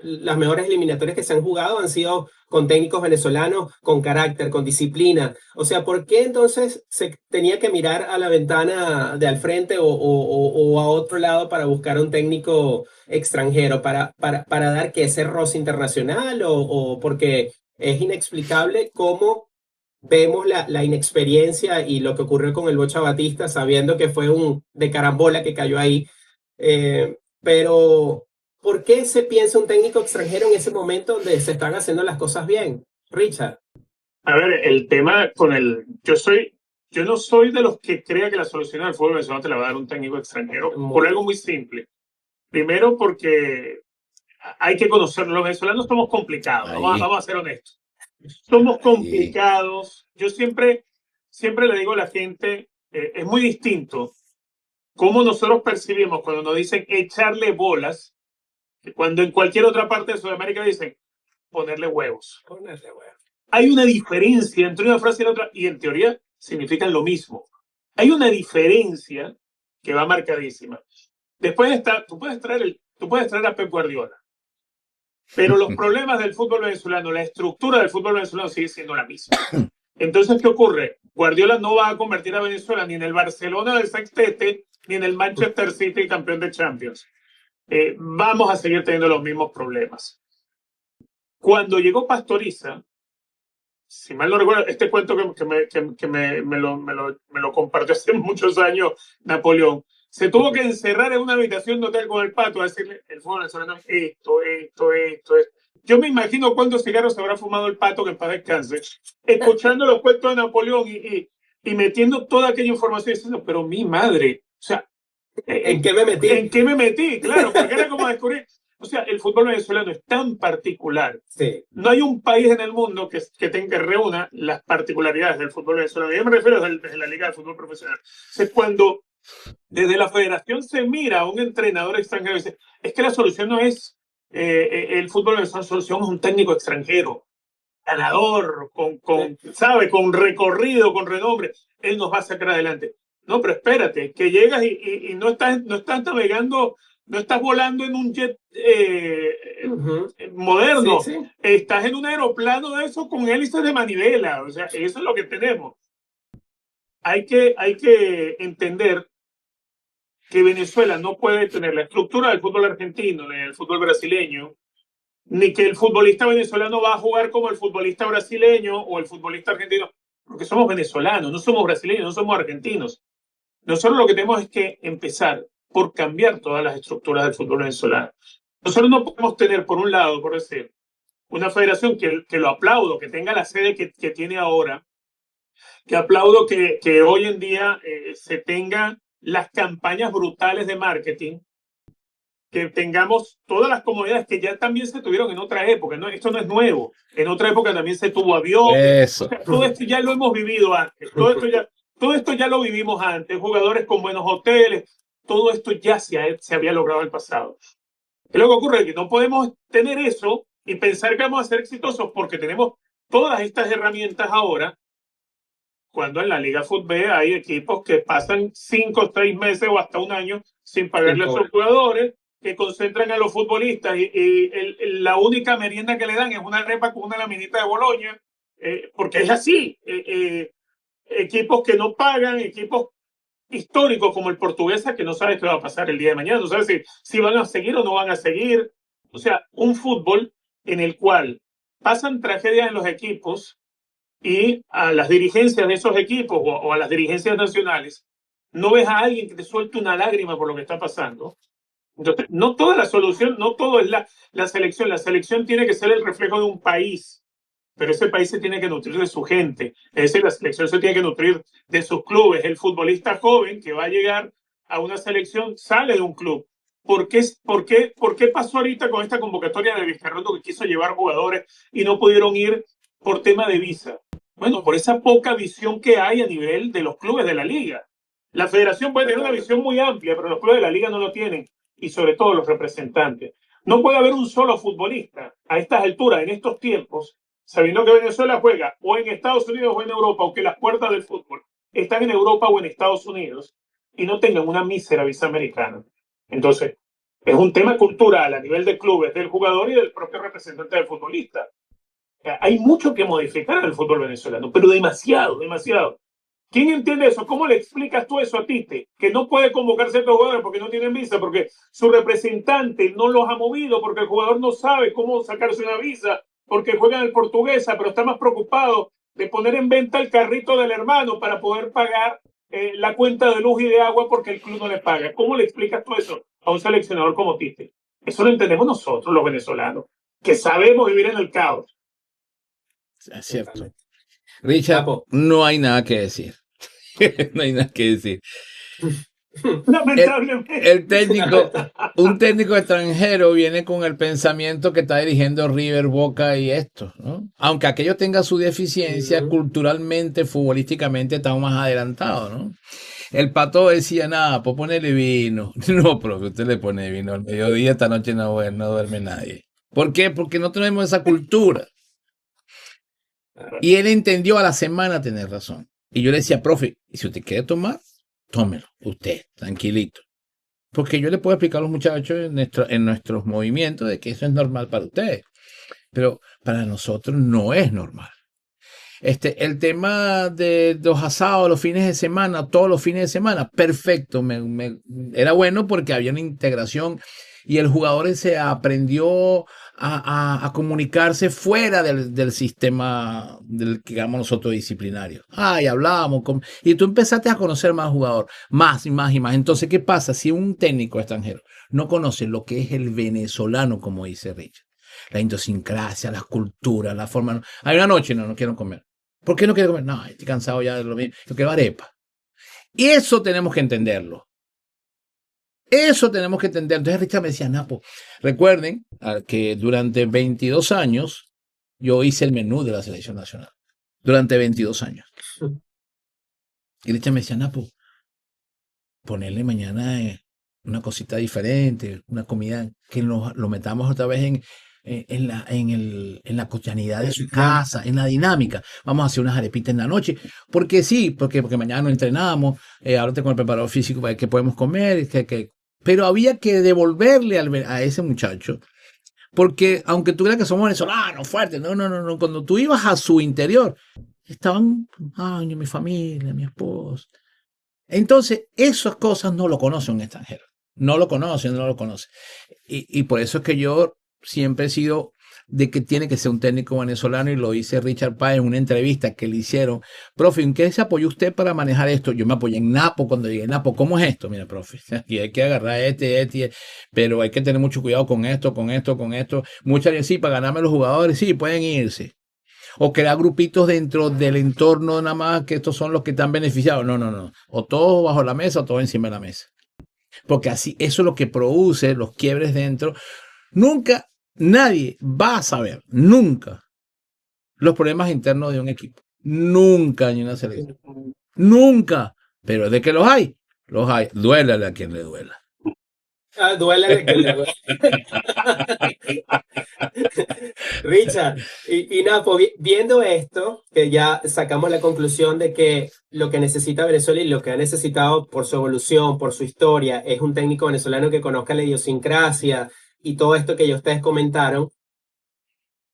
las mejores eliminatorias que se han jugado han sido con técnicos venezolanos, con carácter, con disciplina. O sea, ¿por qué entonces se tenía que mirar a la ventana de al frente o a otro lado para buscar un técnico extranjero? ¿Para dar que ese roce internacional o porque es inexplicable cómo vemos la inexperiencia y lo que ocurrió con el Bocha Batista, sabiendo que fue un de carambola que cayó ahí? Pero, ¿por qué se piensa un técnico extranjero en ese momento donde se están haciendo las cosas bien? Richard. A ver, el tema yo no soy de los que crea que la solución al fútbol venezolano te la va a dar un técnico extranjero, por algo muy simple. Primero, porque hay que conocerlo. Los venezolanos somos complicados, vamos a ser honestos. Somos complicados. Yo siempre le digo a la gente, es muy distinto cómo nosotros percibimos cuando nos dicen echarle bolas, que cuando en cualquier otra parte de Sudamérica dicen ponerle huevos. Hay una diferencia entre una frase y la otra, y en teoría significan lo mismo. Hay una diferencia que va marcadísima. Después está, tú puedes traer a Pep Guardiola, pero los problemas del fútbol venezolano, la estructura del fútbol venezolano sigue siendo la misma. Entonces, ¿qué ocurre? Guardiola no va a convertir a Venezuela ni en el Barcelona del sextete, ni en el Manchester City campeón de Champions. Vamos a seguir teniendo los mismos problemas. Cuando llegó Pastoriza, si mal no recuerdo, este cuento que me lo compartió hace muchos años Napoleón, se tuvo que encerrar en una habitación de hotel con el Pato a decirle, el fútbol venezolano es esto. Yo me imagino cuántos cigarros habrá fumado el Pato, que en paz descanse, escuchando los cuentos de Napoleón y metiendo toda aquella información y diciendo, pero mi madre, o sea, ¿en qué me metí? ¿En qué me metí? Claro, porque era como descubrir. O sea, el fútbol venezolano es tan particular. Sí. No hay un país en el mundo que reúna las particularidades del fútbol venezolano. Yo me refiero desde la Liga de Fútbol Profesional. O sea, cuando desde la federación se mira a un entrenador extranjero y dice, es que la solución no es el fútbol venezolano, la solución es un técnico extranjero, ganador, con recorrido, con renombre. Él nos va a sacar adelante. No, pero espérate, que llegas y no estás navegando, no estás volando en un jet moderno. Sí. Estás en un aeroplano de esos con hélices de manivela. O sea, eso es lo que tenemos. Hay que entender que Venezuela no puede tener la estructura del fútbol argentino ni del fútbol brasileño, ni que el futbolista venezolano va a jugar como el futbolista brasileño o el futbolista argentino, porque somos venezolanos, no somos brasileños, no somos argentinos. Nosotros lo que tenemos es que empezar por cambiar todas las estructuras del fútbol venezolano. Nosotros no podemos tener, por un lado, por decir, una federación que lo aplaudo, que tenga la sede que tiene ahora, que aplaudo que hoy en día se tengan las campañas brutales de marketing, que tengamos todas las comodidades que ya también se tuvieron en otra época. ¿No? Esto no es nuevo. En otra época también se tuvo aviones. Eso. O sea, todo esto ya lo hemos vivido antes. Todo esto ya lo vivimos antes. Jugadores con buenos hoteles. Todo esto ya se había logrado en el pasado. ¿Qué es lo que ocurre? Que no podemos tener eso y pensar que vamos a ser exitosos porque tenemos todas estas herramientas ahora, cuando en la Liga Fútbol hay equipos que pasan 5 o 6 meses o hasta un año sin pagarle a sus jugadores, que concentran a los futbolistas y la única merienda que le dan es una arepa con una laminita de Boloña, porque es así. Equipos que no pagan, equipos históricos como el Portuguesa, que no sabes qué va a pasar el día de mañana, no sabes si van a seguir o no van a seguir. O sea, un fútbol en el cual pasan tragedias en los equipos y a las dirigencias de esos equipos o a las dirigencias nacionales, no ves a alguien que te suelte una lágrima por lo que está pasando. Entonces, no toda la solución, no todo es la selección. La selección tiene que ser el reflejo de un país, pero ese país se tiene que nutrir de su gente. Es decir, la selección se tiene que nutrir de sus clubes. El futbolista joven que va a llegar a una selección sale de un club. ¿Por qué pasó ahorita con esta convocatoria de Vizcarrondo que quiso llevar jugadores y no pudieron ir por tema de visa? Bueno, por esa poca visión que hay a nivel de los clubes de la liga. La federación puede tener una visión muy amplia, pero los clubes de la liga no lo tienen, y sobre todo los representantes. No puede haber un solo futbolista a estas alturas, en estos tiempos, sabiendo que Venezuela juega o en Estados Unidos o en Europa, o que las puertas del fútbol están en Europa o en Estados Unidos, y no tengan una mísera visa americana. Entonces, es un tema cultural a nivel de clubes, del jugador y del propio representante del futbolista. Hay mucho que modificar en el fútbol venezolano, pero demasiado, demasiado. ¿Quién entiende eso? ¿Cómo le explicas tú eso a Tite? Que no puede convocarse a estos jugadores porque no tienen visa, porque su representante no los ha movido, porque el jugador no sabe cómo sacarse una visa, porque juega en el Portuguesa, pero está más preocupado de poner en venta el carrito del hermano para poder pagar la cuenta de luz y de agua porque el club no le paga. ¿Cómo le explicas tú eso a un seleccionador como Tite? Eso lo entendemos nosotros, los venezolanos, que sabemos vivir en el caos. Es cierto. Richard, no hay nada que decir. No hay nada que decir. Lamentablemente. El técnico, un técnico extranjero viene con el pensamiento que está dirigiendo River, Boca y esto, ¿no? Aunque aquello tenga su deficiencia, culturalmente, futbolísticamente estamos más adelantados, ¿no? El Pato decía, nada, pues ponerle vino. No, profe, usted le pone vino al mediodía, esta noche no duerme nadie. ¿Por qué? Porque no tenemos esa cultura. Y él entendió a la semana tener razón. Y yo le decía, profe, y si usted quiere tomar, tómelo, usted, tranquilito. Porque yo le puedo explicar a los muchachos en nuestros movimientos de que eso es normal para ustedes. Pero para nosotros no es normal. El tema de los asados los fines de semana, todos los fines de semana, perfecto. Era bueno porque había una integración y el jugador se aprendió a comunicarse fuera del sistema del que llamamos nosotros disciplinario. Y hablábamos y tú empezaste a conocer más jugador, más y más y más. Entonces, ¿qué pasa si un técnico extranjero no conoce lo que es el venezolano, como dice Richard? La idiosincrasia, las culturas, la forma. Hay una noche, no quiero comer. ¿Por qué no quiero comer? No, estoy cansado ya de lo mismo. Yo quiero arepa. Y eso tenemos que entenderlo. Eso tenemos que entender. Entonces Richard me decía, Napo, recuerden que durante 22 años yo hice el menú de la selección nacional. Durante 22 años. Y Richard me decía, Napo, ponerle mañana una cosita diferente, una comida que lo metamos otra vez en la cotidianidad de su casa, en la dinámica. Vamos a hacer unas arepitas en la noche. Porque sí, porque mañana no entrenamos, ahora con el preparador físico para que podemos comer, pero había que devolverle a ese muchacho, porque aunque tú creas que somos venezolanos fuertes, no, cuando tú ibas a su interior, estaban, mi familia, mi esposa. Entonces, esas cosas no lo conoce un extranjero. No lo conoce. Y por eso es que yo siempre he sido de que tiene que ser un técnico venezolano, y lo dice Richard Páez en una entrevista que le hicieron. Profe, ¿en qué se apoyó usted para manejar esto? Yo me apoyé en Napo cuando llegué a Napo. ¿Cómo es esto? Mira, profe, aquí hay que agarrar pero hay que tener mucho cuidado con esto. Muchas veces sí, para ganarme los jugadores, sí, pueden irse. O crear grupitos dentro del entorno nada más, que estos son los que están beneficiados. No. O todos bajo la mesa o todos encima de la mesa. porque así eso es lo que produce los quiebres dentro. Nunca nadie va a saber, nunca, los problemas internos de un equipo. Nunca en una selección. Nunca. Pero de que los hay, los hay. Duélale a quien le duela. Duélale que le duele. Richard, y nada, pues viendo esto, que ya sacamos la conclusión de que lo que necesita Venezuela y lo que ha necesitado por su evolución, por su historia, es un técnico venezolano que conozca la idiosincrasia y todo esto que ya ustedes comentaron.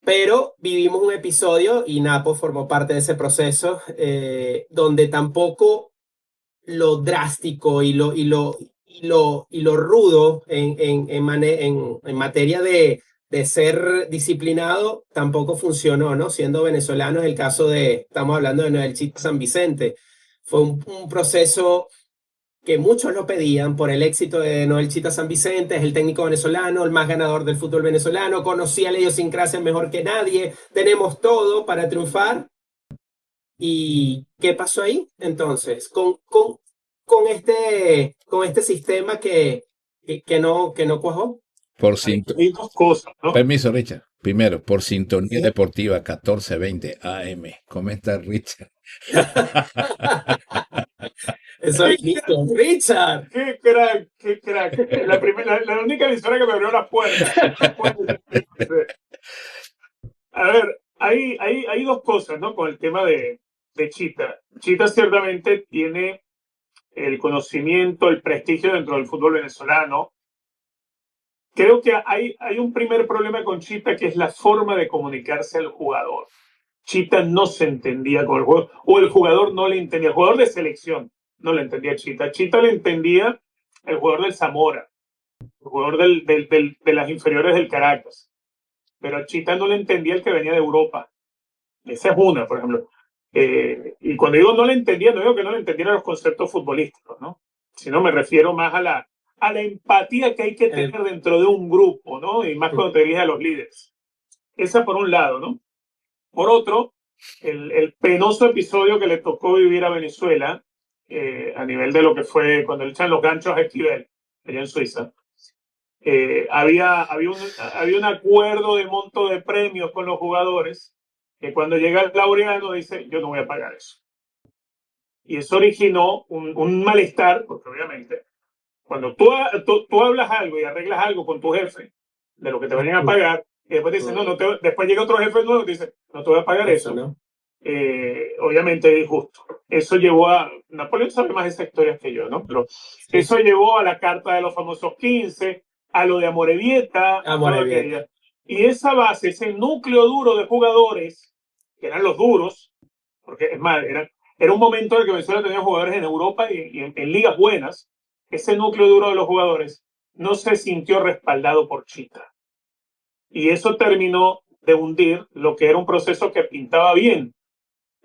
Pero vivimos un episodio, y Napo formó parte de ese proceso, donde tampoco lo drástico y lo rudo en materia de ser disciplinado tampoco funcionó, ¿no? Siendo venezolano, es el caso estamos hablando de Noel Chita San Vicente. Fue un proceso que muchos lo pedían por el éxito de Noel Chita San Vicente, es el técnico venezolano, el más ganador del fútbol venezolano, conocía la idiosincrasia mejor que nadie, tenemos todo para triunfar. ¿Y qué pasó ahí? Entonces, con este sistema que no cuajó. Hay dos cosas, ¿no? Permiso, Richard. Primero, por Sintonía Deportiva 1420 AM. Comenta Richard. Eso es listo. Richard. Qué crack, qué crack. La única emisora que me abrió las puertas. A ver, hay dos cosas, ¿no? Con el tema de Chita. Chita ciertamente tiene el conocimiento, el prestigio dentro del fútbol venezolano. Creo que hay un primer problema con Chita, que es la forma de comunicarse al jugador. Chita no se entendía con el jugador, o el jugador no le entendía. El jugador de selección no le entendía a Chita. Chita le entendía el jugador del Zamora, el jugador de las inferiores del Caracas. Pero a Chita no le entendía el que venía de Europa. Esa es una, por ejemplo. Y cuando digo no le entendía, no digo que no le entendiera los conceptos futbolísticos, ¿no? Sino me refiero más a la empatía que hay que tener dentro de un grupo, ¿no? Y más cuando te diriges a los líderes. Esa por un lado, ¿no? Por otro, el penoso episodio que le tocó vivir a Venezuela, a nivel de lo que fue cuando le echan los ganchos a Esquivel, allá en Suiza, había un acuerdo de monto de premios con los jugadores, que cuando llega el laureano dice, yo no voy a pagar eso. Y eso originó un malestar, porque obviamente, cuando tú hablas algo y arreglas algo con tu jefe, de lo que te vayan a pagar, y después te dicen, después llega otro jefe nuevo y te dice, no te voy a pagar eso. ¿No? Obviamente es injusto. Eso llevó a, Napoleón sabe más de esa historia que yo, ¿no? Pero eso llevó a la carta de los famosos 15, a lo de Amorebieta, y esa base, ese núcleo duro de jugadores, que eran los duros, porque es más, era un momento en el que Venezuela tenía jugadores en Europa y en ligas buenas. Ese núcleo duro de los jugadores no se sintió respaldado por Chita. Y eso terminó de hundir lo que era un proceso que pintaba bien.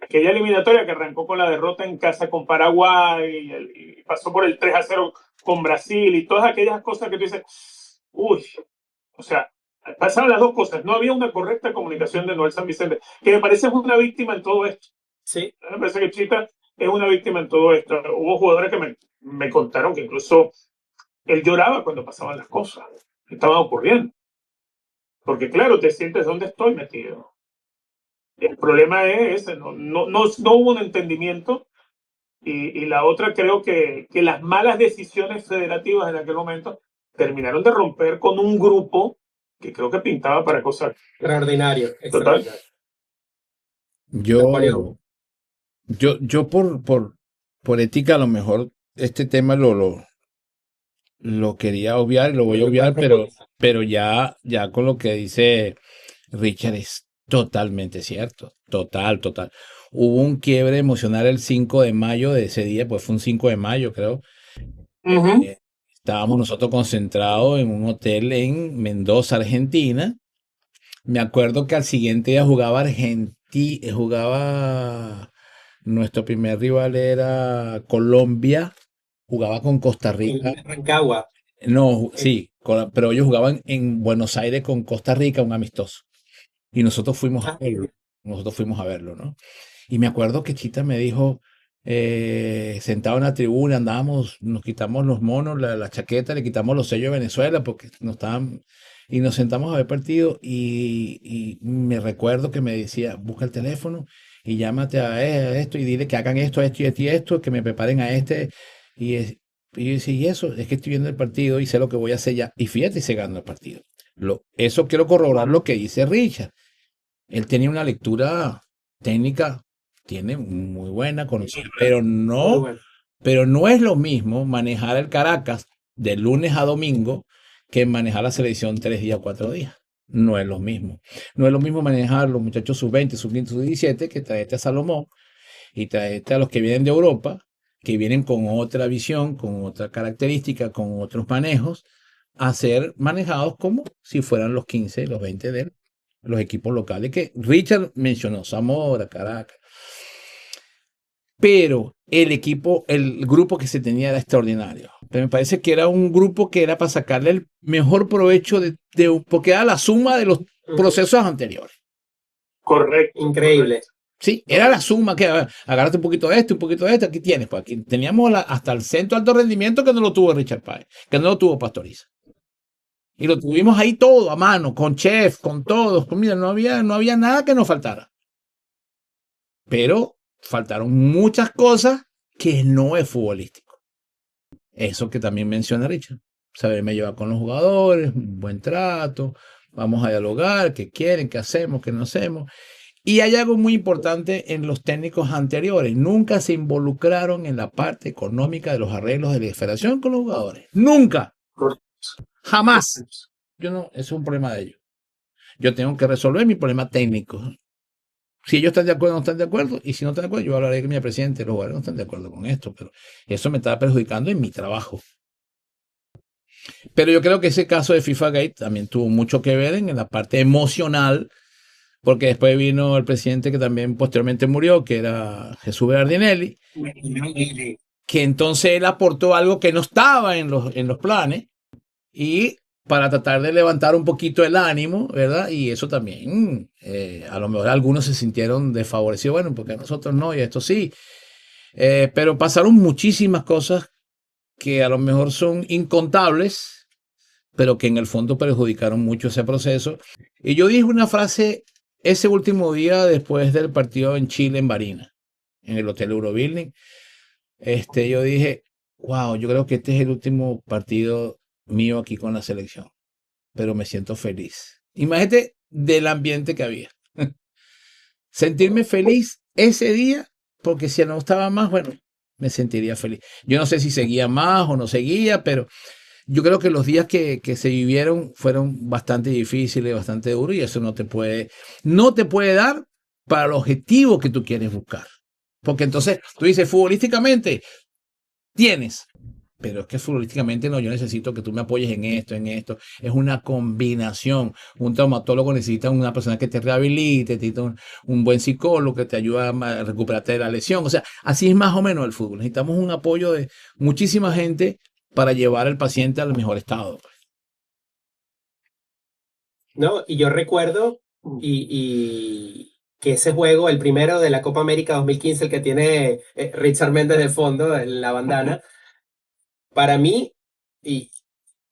Aquella eliminatoria que arrancó con la derrota en casa con Paraguay y pasó por el 3-0 con Brasil y todas aquellas cosas que tú dices, uy, o sea, pasaban las dos cosas. No había una correcta comunicación de Noel San Vicente, que me parece una víctima en todo esto. Sí. Me parece que Chita es una víctima en todo esto. Hubo jugadores que me contaron que incluso él lloraba cuando pasaban las cosas que estaban ocurriendo. Porque claro, te sientes dónde estoy metido. El problema es ese, no hubo un entendimiento y la otra creo que las malas decisiones federativas en aquel momento terminaron de romper con un grupo que creo que pintaba para cosas extraordinario. Yo por ética a lo mejor este tema lo quería obviar, lo voy a obviar, pero ya con lo que dice Richard es totalmente cierto, total. Hubo un quiebre emocional el 5 de mayo de ese día, pues fue un 5 de mayo creo. Estábamos nosotros concentrados en un hotel en Mendoza, Argentina. Me acuerdo que al siguiente día jugaba nuestro primer rival era Colombia, jugaba con Costa Rica. Rancagua. No, sí, pero ellos jugaban en Buenos Aires con Costa Rica, un amistoso. Y nosotros fuimos a verlo, ¿no? Y me acuerdo que Chita me dijo, sentado en la tribuna, andábamos, nos quitamos los monos, la chaqueta, le quitamos los sellos de Venezuela porque no estaban, y nos sentamos a ver partido y me recuerdo que me decía, busca el teléfono y llámate a esto y dile que hagan esto, esto y esto y esto, que me preparen a este. Y yo decía, y eso, es que estoy viendo el partido y sé lo que voy a hacer ya. Y fíjate, se ganó el partido. Eso quiero corroborar lo que dice Richard. Él tenía una lectura técnica, tiene muy buena conocida, Muy bueno. pero no es lo mismo manejar el Caracas de lunes a domingo que manejar la selección 3 días, 4 días. No es lo mismo. No es lo mismo manejar los muchachos sub-20, sub-15, sub-17 que traerte a Salomón y traerte a los que vienen de Europa, que vienen con otra visión, con otra característica, con otros manejos, a ser manejados como si fueran los 15, los 20 de los equipos locales que Richard mencionó, Zamora, Caracas. Pero el grupo que se tenía era extraordinario. Pero me parece que era un grupo que era para sacarle el mejor provecho porque era la suma de los procesos anteriores. Correcto. Increíble. Sí, era la suma que agárrate un poquito de esto, un poquito de esto, aquí tienes. Pues aquí teníamos hasta el centro de alto rendimiento que no lo tuvo Richard Páez, que no lo tuvo Pastoriza. Y lo tuvimos ahí todo a mano, con chef, con todos. Mira, no había nada que nos faltara. Pero faltaron muchas cosas que no es futbolístico. Eso que también menciona Richard. Saberme llevar con los jugadores, un buen trato, vamos a dialogar, qué quieren, qué hacemos, qué no hacemos. Y hay algo muy importante en los técnicos anteriores. Nunca se involucraron en la parte económica de los arreglos de la federación con los jugadores. Nunca. Jamás. Eso es un problema de ellos. Yo tengo que resolver mi problema técnico. Si ellos están de acuerdo o no están de acuerdo, y si no están de acuerdo, yo hablaré con mi presidente, los jugadores no están de acuerdo con esto, pero eso me está perjudicando en mi trabajo. Pero yo creo que ese caso de FIFA Gate también tuvo mucho que ver en la parte emocional, porque después vino el presidente que también posteriormente murió, que era Jesús Bernardinelli, que entonces él aportó algo que no estaba en los planes, y para tratar de levantar un poquito el ánimo, ¿verdad? Y eso también, a lo mejor algunos se sintieron desfavorecidos, bueno, porque nosotros no, y esto sí. Pero pasaron muchísimas cosas que a lo mejor son incontables, pero que en el fondo perjudicaron mucho ese proceso. Y yo dije una frase ese último día después del partido en Chile, en Barinas, en el Hotel Eurobuilding. Yo dije, wow, yo creo que este es el último partido mío aquí con la selección, pero me siento feliz. Imagínate del ambiente que había. Sentirme feliz ese día, porque si no estaba más, bueno, me sentiría feliz. Yo no sé si seguía más o no seguía, pero yo creo que los días que se vivieron fueron bastante difíciles, bastante duros, y eso no te puede dar para el objetivo que tú quieres buscar. Porque entonces tú dices, futbolísticamente, tienes. Pero es que futbolísticamente no, yo necesito que tú me apoyes en esto. Es una combinación. Un traumatólogo necesita una persona que te rehabilite, necesita un buen psicólogo que te ayude a recuperarte de la lesión. O sea, así es más o menos el fútbol. Necesitamos un apoyo de muchísima gente para llevar al paciente al mejor estado. No, y yo recuerdo y que ese juego, el primero de la Copa América 2015, el que tiene Richard Méndez de fondo en la bandana, para mí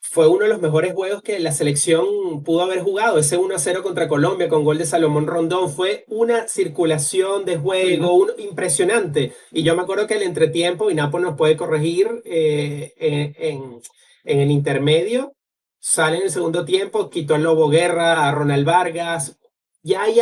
fue uno de los mejores juegos que la selección pudo haber jugado. Ese 1-0 contra Colombia con gol de Salomón Rondón fue una circulación de juego impresionante. Y yo me acuerdo que el entretiempo, y Napo nos puede corregir, en el intermedio, sale en el segundo tiempo, quitó al Lobo Guerra, a Ronald Vargas. Ya ahí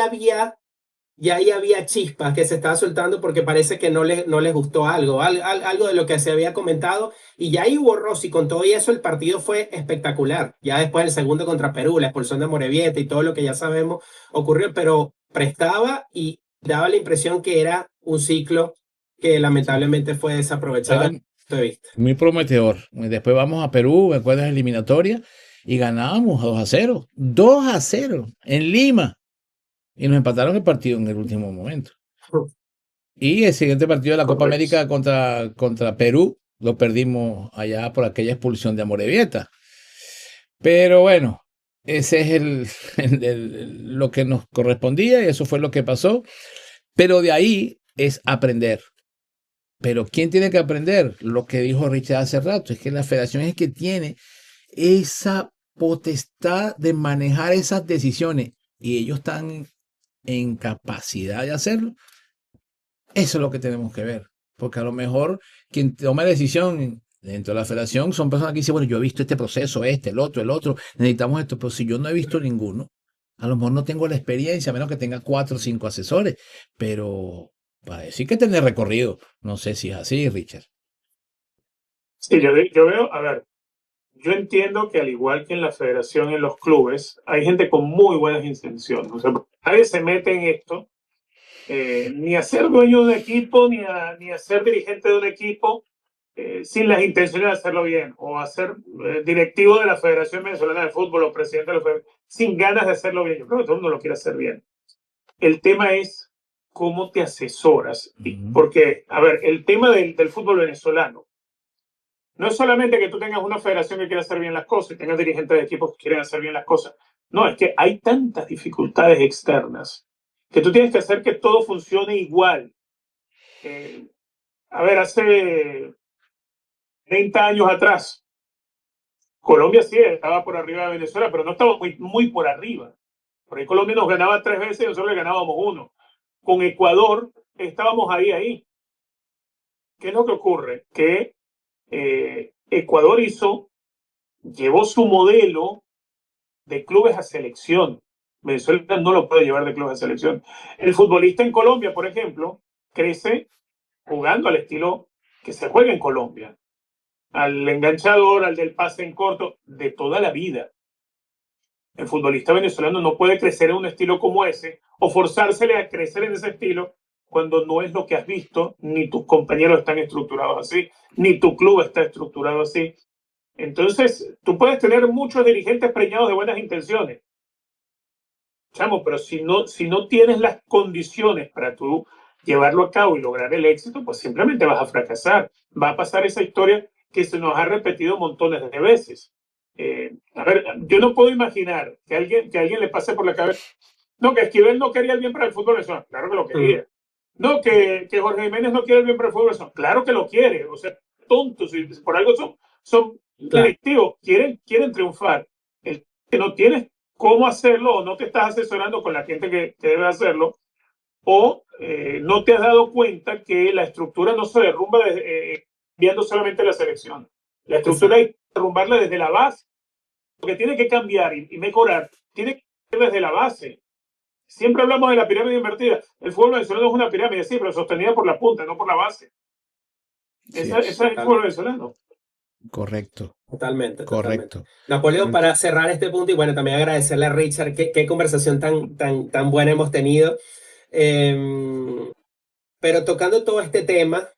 había chispas que se estaban soltando porque parece que no les gustó algo de lo que se había comentado, y ya ahí hubo Rossi. Con todo y eso el partido fue espectacular. Ya después el segundo contra Perú, la expulsión de Morevieta y todo lo que ya sabemos ocurrió, pero prestaba y daba la impresión que era un ciclo que lamentablemente fue desaprovechado. Muy prometedor. Después vamos a Perú, me acuerdas, eliminatoria, y ganábamos 2-0. 2-0 en Lima. Y nos empataron el partido en el último momento. Y el siguiente partido de la Copa América contra Perú lo perdimos allá por aquella expulsión de Amorebieta. Pero bueno, ese es lo que nos correspondía, y eso fue lo que pasó. Pero de ahí es aprender. Pero ¿quién tiene que aprender? Lo que dijo Richard hace rato, es que la federación es que tiene esa potestad de manejar esas decisiones y ellos están en capacidad de hacerlo. Eso es lo que tenemos que ver, porque a lo mejor quien toma la decisión dentro de la federación son personas que dicen, bueno, yo he visto este proceso, el otro, necesitamos esto, pero si yo no he visto ninguno, a lo mejor no tengo la experiencia, a menos que tenga 4 o 5 asesores, pero para decir que tiene recorrido, no sé si es así, Richard. Sí, yo veo, a ver, yo entiendo que al igual que en la federación, en los clubes, hay gente con muy buenas intenciones. O sea, nadie se mete en esto, ni a ser dueño de un equipo, ni a ser dirigente de un equipo, sin las intenciones de hacerlo bien, o a ser directivo de la Federación Venezolana de Fútbol o presidente de la Federación, sin ganas de hacerlo bien. Yo creo que todo el mundo lo quiere hacer bien. El tema es cómo te asesoras. Porque, a ver, el tema del fútbol venezolano no es solamente que tú tengas una federación que quiera hacer bien las cosas y tengas dirigentes de equipos que quieren hacer bien las cosas. No, es que hay tantas dificultades externas que tú tienes que hacer que todo funcione igual. A ver, hace 30 años atrás, Colombia sí estaba por arriba de Venezuela, pero no estaba muy por arriba. Por ahí Colombia nos ganaba 3 veces y nosotros le ganábamos 1. Con Ecuador estábamos ahí. ¿Qué es lo que ocurre? Que Ecuador llevó su modelo de clubes a selección. Venezuela no lo puede llevar de clubes a selección. El futbolista en Colombia, por ejemplo, crece jugando al estilo que se juega en Colombia, al enganchador, al del pase en corto, de toda la vida. El futbolista venezolano no puede crecer en un estilo como ese o forzársele a crecer en ese estilo cuando no es lo que has visto, ni tus compañeros están estructurados así, ni tu club está estructurado así. Entonces, tú puedes tener muchos dirigentes preñados de buenas intenciones, chamo, pero si no tienes las condiciones para tú llevarlo a cabo y lograr el éxito, pues simplemente vas a fracasar. Va a pasar esa historia que se nos ha repetido montones de veces. A ver, yo no puedo imaginar que alguien le pase por la cabeza, no, que Esquivel no quería el bien para el fútbol venezolano. Claro que lo quería. No, que Jorge Jiménez no quiere el bien para el fútbol venezolano. Claro que lo quiere. O sea, tontos, y por algo son directivos, quieren triunfar. El que no tienes cómo hacerlo o no te estás asesorando con la gente que debe hacerlo o no te has dado cuenta que la estructura no se derrumba viendo solamente la selección. La estructura hay que derrumbarla desde la base. Lo que tiene que cambiar y mejorar tiene que ser desde la base. Siempre hablamos de la pirámide invertida. El fútbol venezolano es una pirámide, sí, pero sostenida por la punta, no por la base. Esa es el fútbol venezolano. Correcto. Totalmente. Correcto. Napoleón, para cerrar este punto, y bueno, también agradecerle a Richard, qué conversación tan buena hemos tenido. Pero tocando todo este tema,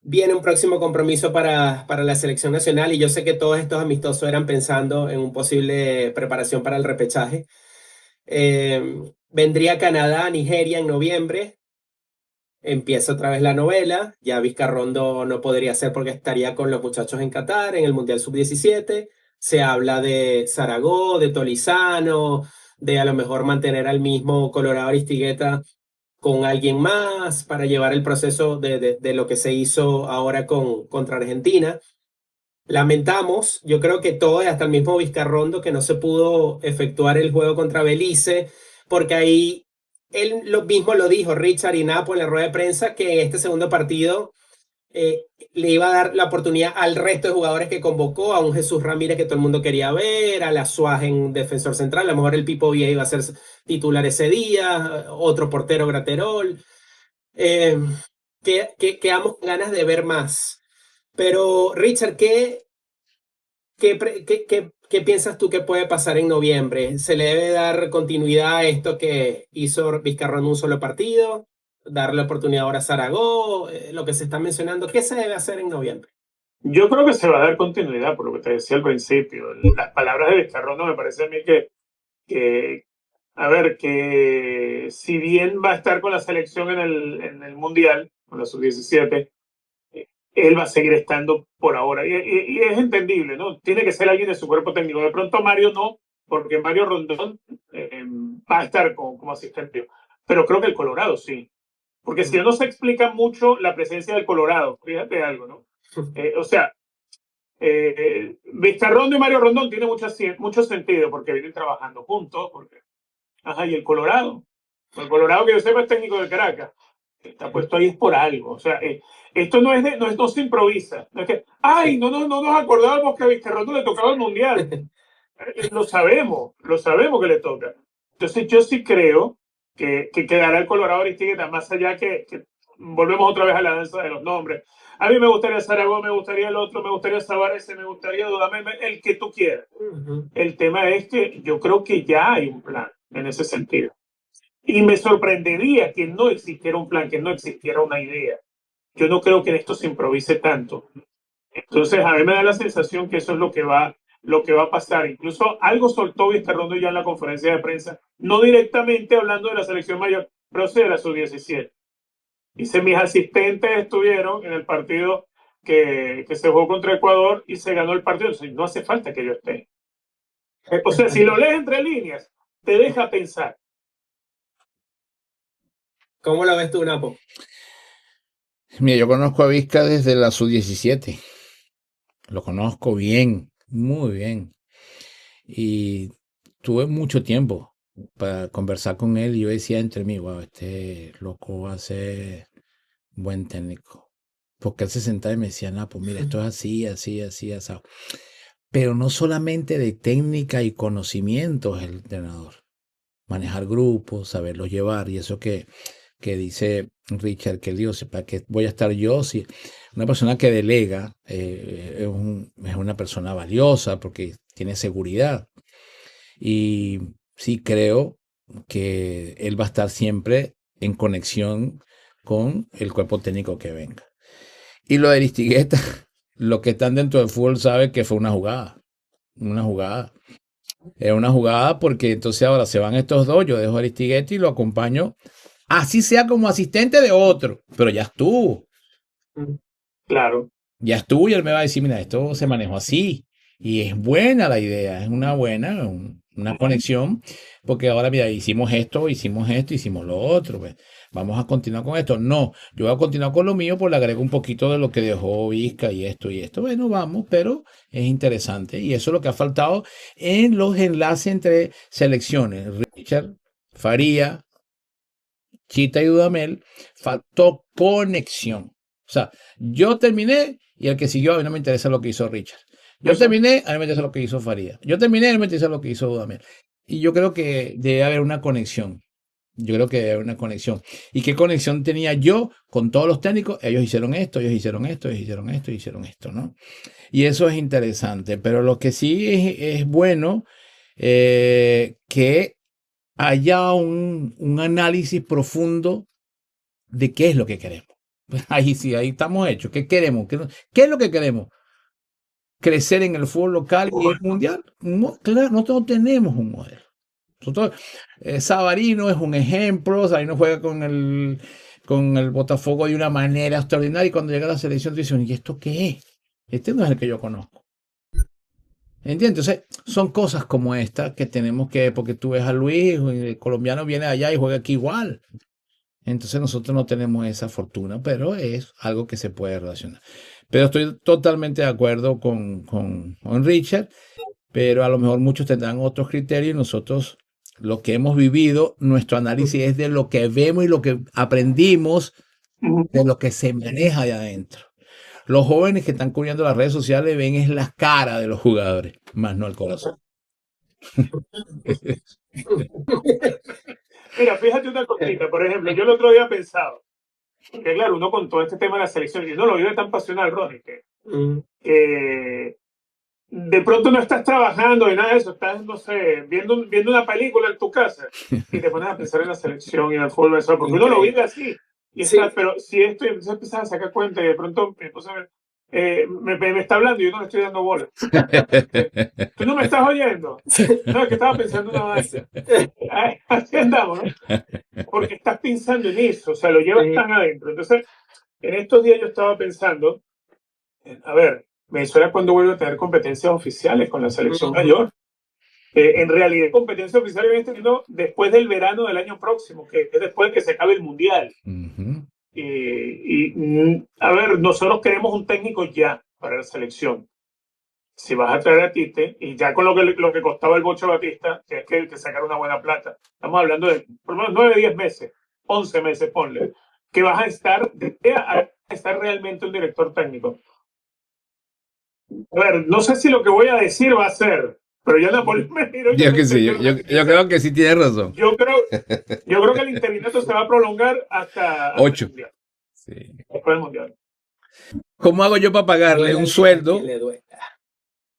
viene un próximo compromiso para la selección nacional y yo sé que todos estos amistosos eran pensando en un posible preparación para el repechaje. Vendría Canadá, Nigeria en noviembre. Empieza otra vez la novela. Ya Vizcarrondo no podría ser porque estaría con los muchachos en Qatar en el Mundial Sub-17. Se habla de Zaragoza, de Tolizano, de a lo mejor mantener al mismo Colorado Aristigueta con alguien más para llevar el proceso de lo que se hizo ahora contra Argentina. Lamentamos, yo creo que todos, hasta el mismo Vizcarrondo, que no se pudo efectuar el juego contra Belice, porque ahí él mismo lo dijo, Richard y Napo en la rueda de prensa, que en este segundo partido le iba a dar la oportunidad al resto de jugadores que convocó, a un Jesús Ramírez que todo el mundo quería ver, a la Suárez en defensor central, a lo mejor el Pipo Villa iba a ser titular ese día, otro portero Graterol, que quedamos con ganas de ver más. Pero Richard, ¿qué piensas tú que puede pasar en noviembre? ¿Se le debe dar continuidad a esto que hizo Vizcarrón en un solo partido? ¿Darle oportunidad ahora a Zaragoza? Lo que se está mencionando, ¿qué se debe hacer en noviembre? Yo creo que se va a dar continuidad, por lo que te decía al principio. Las palabras de Vizcarrondo me parece a mí que si bien va a estar con la selección en el Mundial, con la Sub-17, él va a seguir estando por ahora. Y es entendible, ¿no? Tiene que ser alguien de su cuerpo técnico. De pronto Mario no, porque Mario Rondón va a estar como asistente. Pero creo que el Colorado sí. Porque si no se explica mucho la presencia del Colorado, fíjate algo, ¿no? O sea, Vizcarrondo y Mario Rondón tiene mucho sentido porque vienen trabajando juntos. Ajá, y el Colorado que yo sepa es técnico de Caracas, está puesto ahí es por algo. O sea, esto no se improvisa. No es que, ay, no nos acordábamos que a Vizcarrondo le tocaba el Mundial. Lo sabemos que le toca. Entonces yo sí creo que quedará el Colorado Aristigueta, más allá que volvemos otra vez a la danza de los nombres. A mí me gustaría Zaragoza, me gustaría el otro, me gustaría Sabarese, me gustaría Dudamel, el que tú quieras. El tema es que yo creo que ya hay un plan en ese sentido. Y me sorprendería que no existiera un plan, que no existiera una idea. Yo no creo que en esto se improvise tanto. Entonces, a mí me da la sensación que eso es lo que va a pasar. Incluso algo soltó Vizcarrondo ya en la conferencia de prensa, no directamente hablando de la selección mayor, pero sí de la sub-17. Dice, mis asistentes estuvieron en el partido que se jugó contra Ecuador y se ganó el partido. Entonces, no hace falta que yo esté. O sea, si lo lees entre líneas, te deja pensar. ¿Cómo lo ves tú, Napo? Mira, yo conozco a Vizca desde la sub-17. Lo conozco bien, muy bien. Y tuve mucho tiempo para conversar con él y yo decía entre mí, wow, este loco va a ser buen técnico. Porque él se sentaba y me decía, pues mira, esto es así, así, así, así. Pero no solamente de técnica y conocimientos el entrenador. Manejar grupos, saberlos llevar y eso que dice Richard, que Dios, ¿para qué voy a estar yo? Si una persona que delega es una persona valiosa porque tiene seguridad. Y sí creo que él va a estar siempre en conexión con el cuerpo técnico que venga. Y lo de Aristigueta, los que están dentro del fútbol saben que fue una jugada. Una jugada. Es una jugada porque entonces ahora se van estos dos, yo dejo a Aristigueta y lo acompaño, así sea como asistente de otro, pero ya estuvo. Claro. Ya estuvo y él me va a decir, mira, esto se manejó así. Y es buena la idea, es una buena, una conexión, porque ahora, mira, hicimos esto, hicimos lo otro, pues vamos a continuar con esto. No, yo voy a continuar con lo mío, pues le agrego un poquito de lo que dejó Vizca y esto y esto. Bueno, vamos, pero es interesante. Y eso es lo que ha faltado en los enlaces entre selecciones. Richard, Faría, Chita y Dudamel, faltó conexión. O sea, yo terminé y el que siguió, a mí no me interesa lo que hizo Richard. Yo terminé, a mí me interesa lo que hizo Faría. Yo terminé, a mí me interesa lo que hizo Dudamel. Y yo creo que debe haber una conexión. Yo creo que debe haber una conexión. ¿Y qué conexión tenía yo con todos los técnicos? Ellos hicieron esto, ellos hicieron esto, ellos hicieron esto, hicieron esto, ¿no? Y eso es interesante. Pero lo que sí es bueno que haya un análisis profundo de qué es lo que queremos. Ahí sí, ahí estamos hechos. ¿Qué queremos? ¿Qué es lo que queremos? Crecer en el fútbol local y el mundial. Claro, nosotros tenemos un modelo. Nosotros, Savarino es un ejemplo. Savarino juega con el Botafogo de una manera extraordinaria y cuando llega a la selección dicen, ¿y esto qué es? Este no es el que yo conozco. ¿Entiendes? Entonces, son cosas como esta que tenemos que, porque tú ves a Luis, el colombiano viene allá y juega aquí igual. Entonces nosotros no tenemos esa fortuna, pero es algo que se puede relacionar. Pero estoy totalmente de acuerdo con Richard, pero a lo mejor muchos tendrán otros criterios y nosotros lo que hemos vivido, nuestro análisis es de lo que vemos y lo que aprendimos de lo que se maneja de adentro. Los jóvenes que están cubriendo las redes sociales ven es la cara de los jugadores, más no el corazón. Mira, fíjate una cosita, por ejemplo, yo el otro día pensaba, que claro, uno con todo este tema de la selección, y no lo vive tan pasional, Ronnie, que de pronto no estás trabajando y nada de eso, estás, no sé, viendo una película en tu casa y te pones a pensar en la selección y en el fútbol, porque uno lo vive así. Y está, pero si esto, entonces empiezas a sacar cuenta y de pronto me está hablando y yo no le estoy dando bola. ¿Tú no me estás oyendo? No, es que estaba pensando una vaina. Así andamos, ¿no? Porque estás pensando en eso, o sea, lo llevas tan adentro. Entonces, en estos días yo estaba pensando, a ver, Venezuela cuando vuelve a tener competencias oficiales con la selección mayor. En realidad, competencia oficial viene teniendo después del verano del año próximo, que es después de que se acabe el Mundial. A ver, nosotros queremos un técnico ya para la selección. Si vas a traer a Tite, y ya con lo que costaba el Bocho Batista, que es que sacar una buena plata, estamos hablando de por lo menos 9, 10 meses, 11 meses, ponle, que vas a estar realmente un director técnico. A ver, no sé si lo que voy a decir va a ser, pero yo Napoleón me miro. Yo creo que sí tiene razón. Yo creo que el interinato se va a prolongar hasta 8. El Mundial. Sí. Después del Mundial. ¿Cómo hago yo para pagarle un sueldo?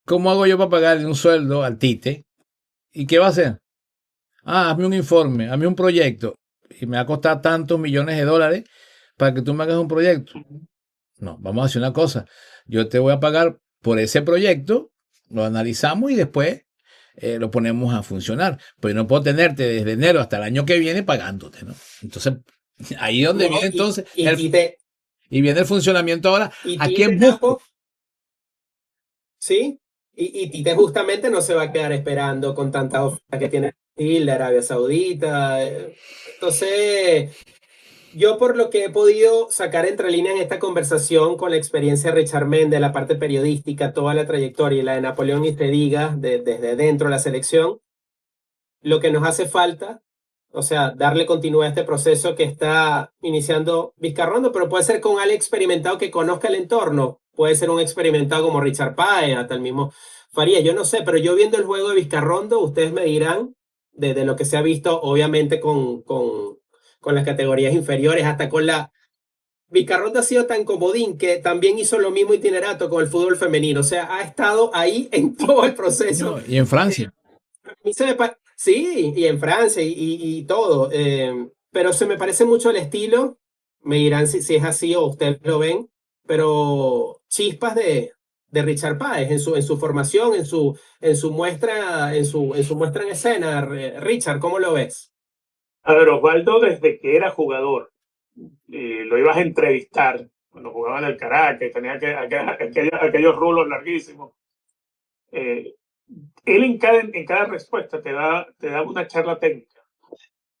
¿Cómo hago yo para pagarle un sueldo al Tite? ¿Y qué va a hacer? Hazme un informe, hazme un proyecto. Y me va a costar tantos millones de dólares para que tú me hagas un proyecto. No, vamos a hacer una cosa. Yo te voy a pagar por ese proyecto, lo analizamos y después lo ponemos a funcionar. Pero yo no puedo tenerte desde enero hasta el año que viene pagándote, ¿no? Entonces, ahí es donde viene entonces y viene el funcionamiento ahora. ¿A quién busco? Sí, y Tite justamente no se va a quedar esperando con tanta oferta que tiene de Arabia Saudita. Entonces, yo por lo que he podido sacar entre líneas en esta conversación con la experiencia de Richard Méndez, la parte periodística, toda la trayectoria y la de Napoleón y te diga desde dentro de la selección, lo que nos hace falta, o sea, darle continuidad a este proceso que está iniciando Vizcarrondo, pero puede ser con alguien experimentado que conozca el entorno, puede ser un experimentado como Richard Páez, hasta el mismo Farías, yo no sé, pero yo viendo el juego de Vizcarrondo, ustedes me dirán de lo que se ha visto, obviamente con las categorías inferiores, hasta con la... Vizcarrondo ha sido tan comodín que también hizo lo mismo itinerato con el fútbol femenino, o sea, ha estado ahí en todo el proceso. No, y en Francia. Sí, y en Francia y todo, pero se me parece mucho el estilo, me dirán si es así o ustedes lo ven, pero chispas de Richard Páez en su formación, en su muestra en escena. Richard, ¿cómo lo ves? A ver, Osvaldo, desde que era jugador, lo ibas a entrevistar cuando jugaba en el Caracas, tenía aquellos rulos larguísimos. Él en cada respuesta te da una charla técnica.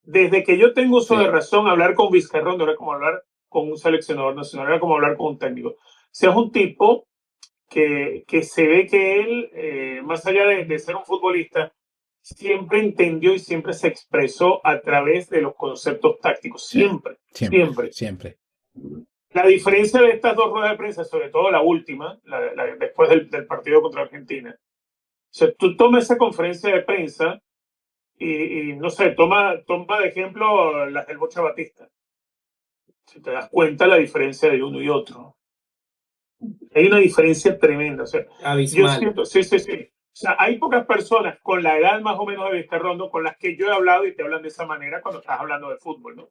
Desde que yo tengo uso de razón, hablar con Vizcarrondo era como hablar con un seleccionador nacional, era como hablar con un técnico. O sea, es un tipo que se ve que él, más allá de ser un futbolista, siempre entendió y siempre se expresó a través de los conceptos tácticos. Siempre. La diferencia de estas dos ruedas de prensa, sobre todo la última, después del partido contra Argentina, o sea, tú tomas esa conferencia de prensa y no sé, toma de ejemplo las del Bocha Batista. Si te das cuenta la diferencia de uno y otro. Hay una diferencia tremenda. O sea, yo siento, sí. O sea, hay pocas personas con la edad más o menos de Vizcarrondo con las que yo he hablado y te hablan de esa manera cuando estás hablando de fútbol, ¿no?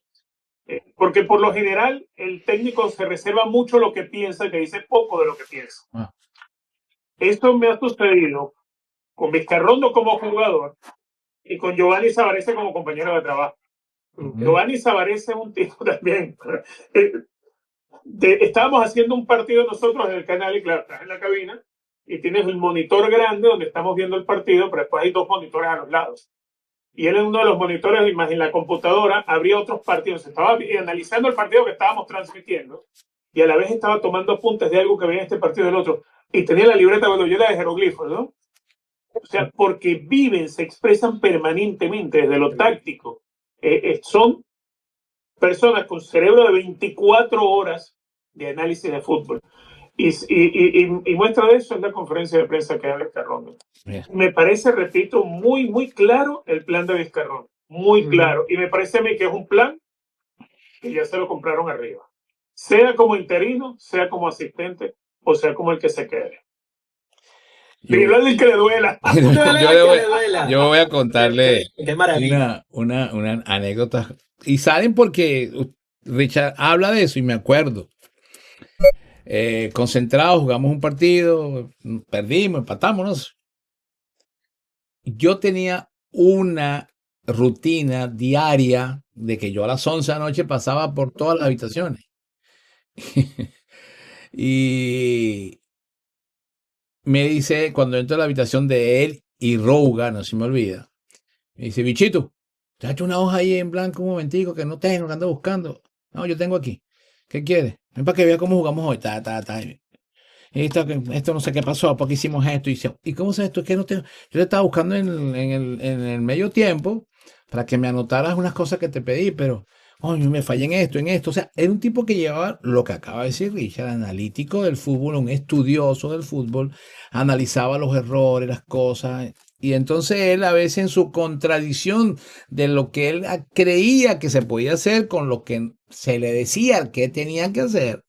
Porque por lo general el técnico se reserva mucho lo que piensa y te dice poco de lo que piensa. Esto me ha sucedido con Vizcarrondo como jugador y con Giovanni Savarese como compañero de trabajo. Giovanni Savarese es un tipo también. Estábamos haciendo un partido nosotros en el canal y claro, estás en la cabina y tienes el monitor grande donde estamos viendo el partido, pero después hay dos monitores a los lados. Y él en uno de los monitores, en la computadora, abría otros partidos. Estaba analizando el partido que estábamos transmitiendo y a la vez estaba tomando apuntes de algo que veía en este partido del otro. Y tenía la libreta cuando yo era de jeroglifos, ¿no? O sea, porque viven, se expresan permanentemente desde lo táctico. Son personas con cerebro de 24 horas de análisis de fútbol. Y muestra de eso es la conferencia de prensa que da Vizcarrondo. Me parece, repito, muy, muy claro el plan de Vizcarrondo. Muy claro. Y me parece a mí que es un plan que ya se lo compraron arriba. Sea como interino, sea como asistente, o sea como el que se quede. Dile al que le duela. Yo voy a contarle una anécdota. Y salen porque Richard habla de eso y me acuerdo. Concentrados, jugamos un partido, perdimos, empatamos. Yo tenía una rutina diaria de que yo a las 11 de la noche pasaba por todas las habitaciones. Y me dice, cuando entro a la habitación de él y Rouga, no se me olvida. Me dice, bichito, te has hecho una hoja ahí en blanco un momentico que no tengo, que ando buscando. No, yo tengo aquí. ¿Qué quieres? Ven para que vea cómo jugamos hoy. Esto no sé qué pasó, porque hicimos esto. ¿Y cómo sabes esto? Es que no tengo. Yo te estaba buscando en el medio tiempo para que me anotaras unas cosas que te pedí, pero me fallé en esto. O sea, era un tipo que llevaba lo que acaba de decir Richard, analítico del fútbol, un estudioso del fútbol, analizaba los errores, las cosas. Y entonces él a veces en su contradicción de lo que él creía que se podía hacer con lo que se le decía que tenía que hacer,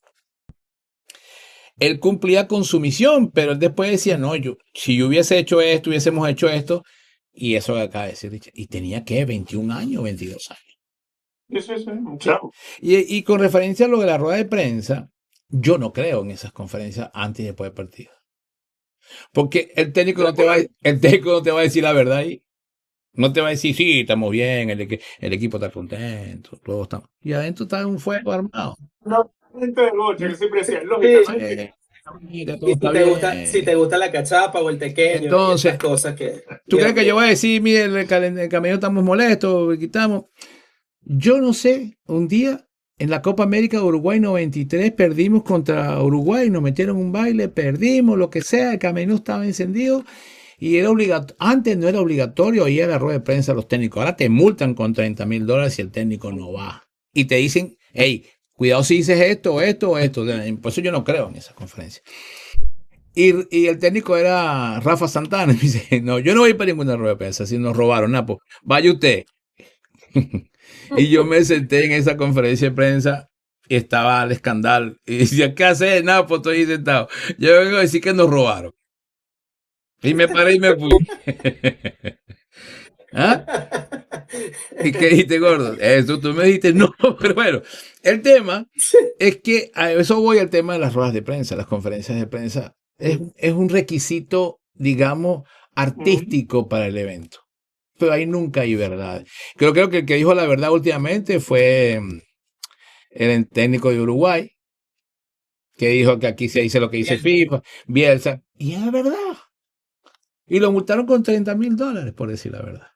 él cumplía con su misión, pero él después decía, no, si yo hubiese hecho esto, hubiésemos hecho esto, y eso que acaba de decir Richard, y tenía que 21 años, 22 años. Sí, claro. Y con referencia a lo de la rueda de prensa, yo no creo en esas conferencias antes y después del partido. Porque el técnico no te va a decir la verdad ahí. No te va a decir, sí, estamos bien, el equipo está contento, todos estamos. Y adentro está un fuego armado. No, gente de noche, que siempre decía, lógicamente. Mira, todo Y está si te bien. gusta la cachapa o el tequeño y Entonces, esas cosas que... ¿tú crees Dios que yo mío. voy a decir, mire, el camino estamos molestos, quitamos? Yo no sé, un día en la Copa América de Uruguay 93 perdimos contra Uruguay, nos metieron un baile, perdimos, lo que sea, el camino estaba encendido y era obligatorio. Antes no era obligatorio ir a la rueda de prensa a los técnicos, ahora te multan con $30,000 si el técnico no va. Y te dicen, hey, cuidado si dices esto, o esto, o esto. Por eso yo no creo en esas conferencias. Y el técnico era Rafa Santana. Y me dice, no, yo no voy para ninguna rueda de prensa, si nos robaron, Napo, vaya usted. Y yo me senté en esa conferencia de prensa y estaba el escándalo. Y decía, ¿qué haces? Nada, pues estoy ahí sentado. Yo vengo a decir que nos robaron. Y me paré y me fui. ¿Ah? ¿Y qué dijiste, gordo? Eso tú me dijiste, no, pero bueno. El tema es que a eso voy al tema de las ruedas de prensa, las conferencias de prensa. Es un requisito, digamos, artístico para el evento. Pero ahí nunca hay verdad. Creo que el que dijo la verdad últimamente fue el técnico de Uruguay, que dijo que aquí se dice lo que dice FIFA, Bielsa, y es verdad. Y lo multaron con $30,000, por decir la verdad.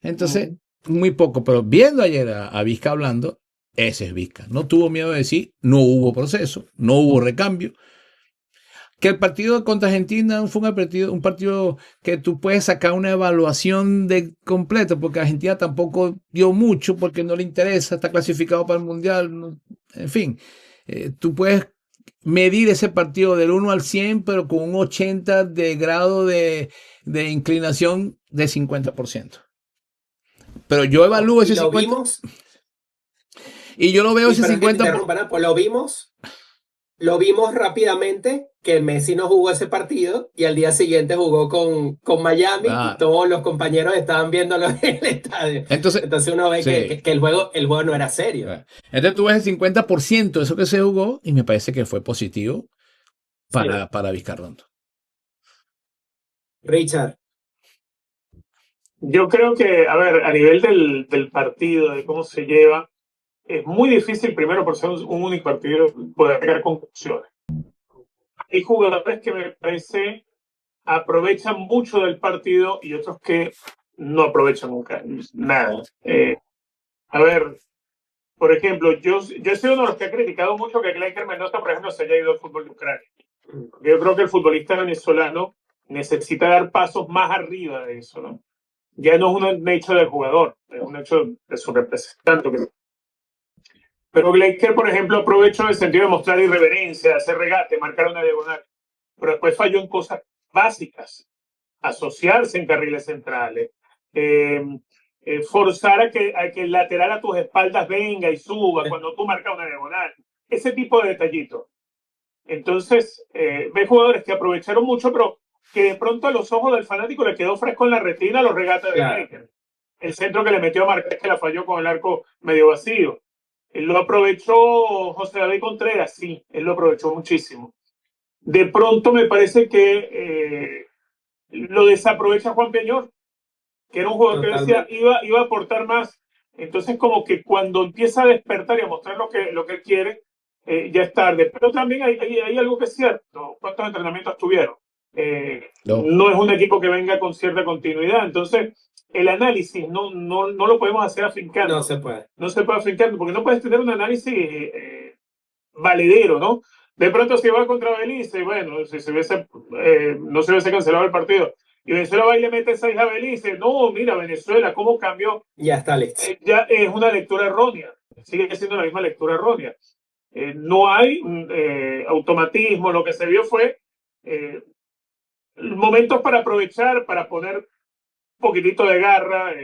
Entonces, muy poco, pero viendo ayer a Vizca hablando, ese es Vizca. No tuvo miedo de decir, no hubo proceso, no hubo recambio. Que el partido contra Argentina fue un partido que tú puedes sacar una evaluación de completo, porque Argentina tampoco dio mucho, porque no le interesa, está clasificado para el Mundial, en fin. Tú puedes medir ese partido del 1 al 100, pero con un 80 de grado de inclinación de 50%. Pero yo evalúo ese 50%. Vimos. Y yo lo veo Y ese perdón que te 50%. interrumpa, pues lo vimos rápidamente que Messi no jugó ese partido y al día siguiente jugó con Miami y todos los compañeros estaban viéndolo en el estadio. Entonces uno ve sí, que el juego no era serio. Entonces tú ves el 50% de eso que se jugó y me parece que fue positivo para Vizcarrondo. Richard. Yo creo que, a ver, a nivel del partido, de cómo se lleva, es muy difícil, primero por ser un único partido, poder sacar conclusiones. Hay jugadores que me parece aprovechan mucho del partido y otros que no aprovechan nunca nada. A ver, por ejemplo, yo he sido uno de los que ha criticado mucho que Clayker Mendoza, por ejemplo, se haya ido al fútbol de Ucrania. Yo creo que el futbolista venezolano necesita dar pasos más arriba de eso, ¿no? Ya no es un hecho del jugador, es un hecho de su representante. Pero Clayker, por ejemplo, aprovechó el sentido de mostrar irreverencia, hacer regate, marcar una diagonal, pero después falló en cosas básicas, asociarse en carriles centrales, forzar a que el lateral a tus espaldas venga y suba cuando tú marcas una diagonal, ese tipo de detallitos. Entonces, ves jugadores que aprovecharon mucho, pero que de pronto a los ojos del fanático le quedó fresco en la retina los regates de Clayker. El centro que le metió a Marqués, que la falló con el arco medio vacío. Él lo aprovechó José David Contreras, sí, él lo aprovechó muchísimo. De pronto me parece que lo desaprovecha Juan Peñor, que era un jugador que decía iba a aportar más. Entonces como que cuando empieza a despertar y a mostrar lo que él quiere, ya es tarde. Pero también hay algo que es cierto. ¿Cuántos entrenamientos tuvieron? No. No es un equipo que venga con cierta continuidad. Entonces, el análisis no lo podemos hacer afincando. No se puede. No se puede afincando, porque no puedes tener un análisis valedero, ¿no? De pronto si va contra Belice, bueno, si se hubiese, no se hubiese cancelado el partido, y Venezuela va y le mete 6 a Belice, no, mira, Venezuela, ¿cómo cambió? Ya está listo. Ya es una lectura errónea, sigue siendo la misma lectura errónea. No hay automatismo, lo que se vio fue momentos para aprovechar, para poner un poquitito de garra.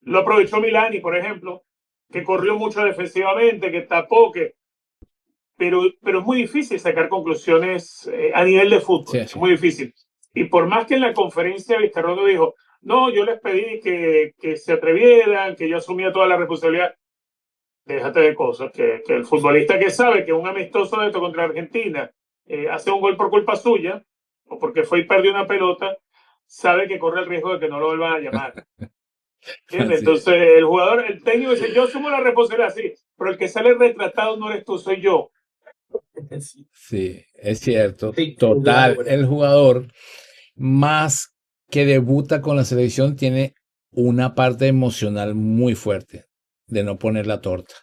Lo aprovechó Milani, por ejemplo, que corrió mucho defensivamente, que tapó, pero es muy difícil sacar conclusiones a nivel de fútbol, Sí, es sí. muy difícil. Y por más que en la conferencia Vizcarrondo dijo, no, yo les pedí que se atrevieran, que yo asumía toda la responsabilidad, déjate de cosas, que el futbolista que sabe que un amistoso de esto contra Argentina hace un gol por culpa suya, o porque fue y perdió una pelota, sabe que corre el riesgo de que no lo vuelvan a llamar. ¿Entiendes? Entonces el jugador, el técnico dice, yo asumo la responsabilidad, sí, pero el que sale retratado no eres tú, soy yo. Sí, es cierto. Sí, Total, el jugador más que debuta con la selección tiene una parte emocional muy fuerte de no poner la torta.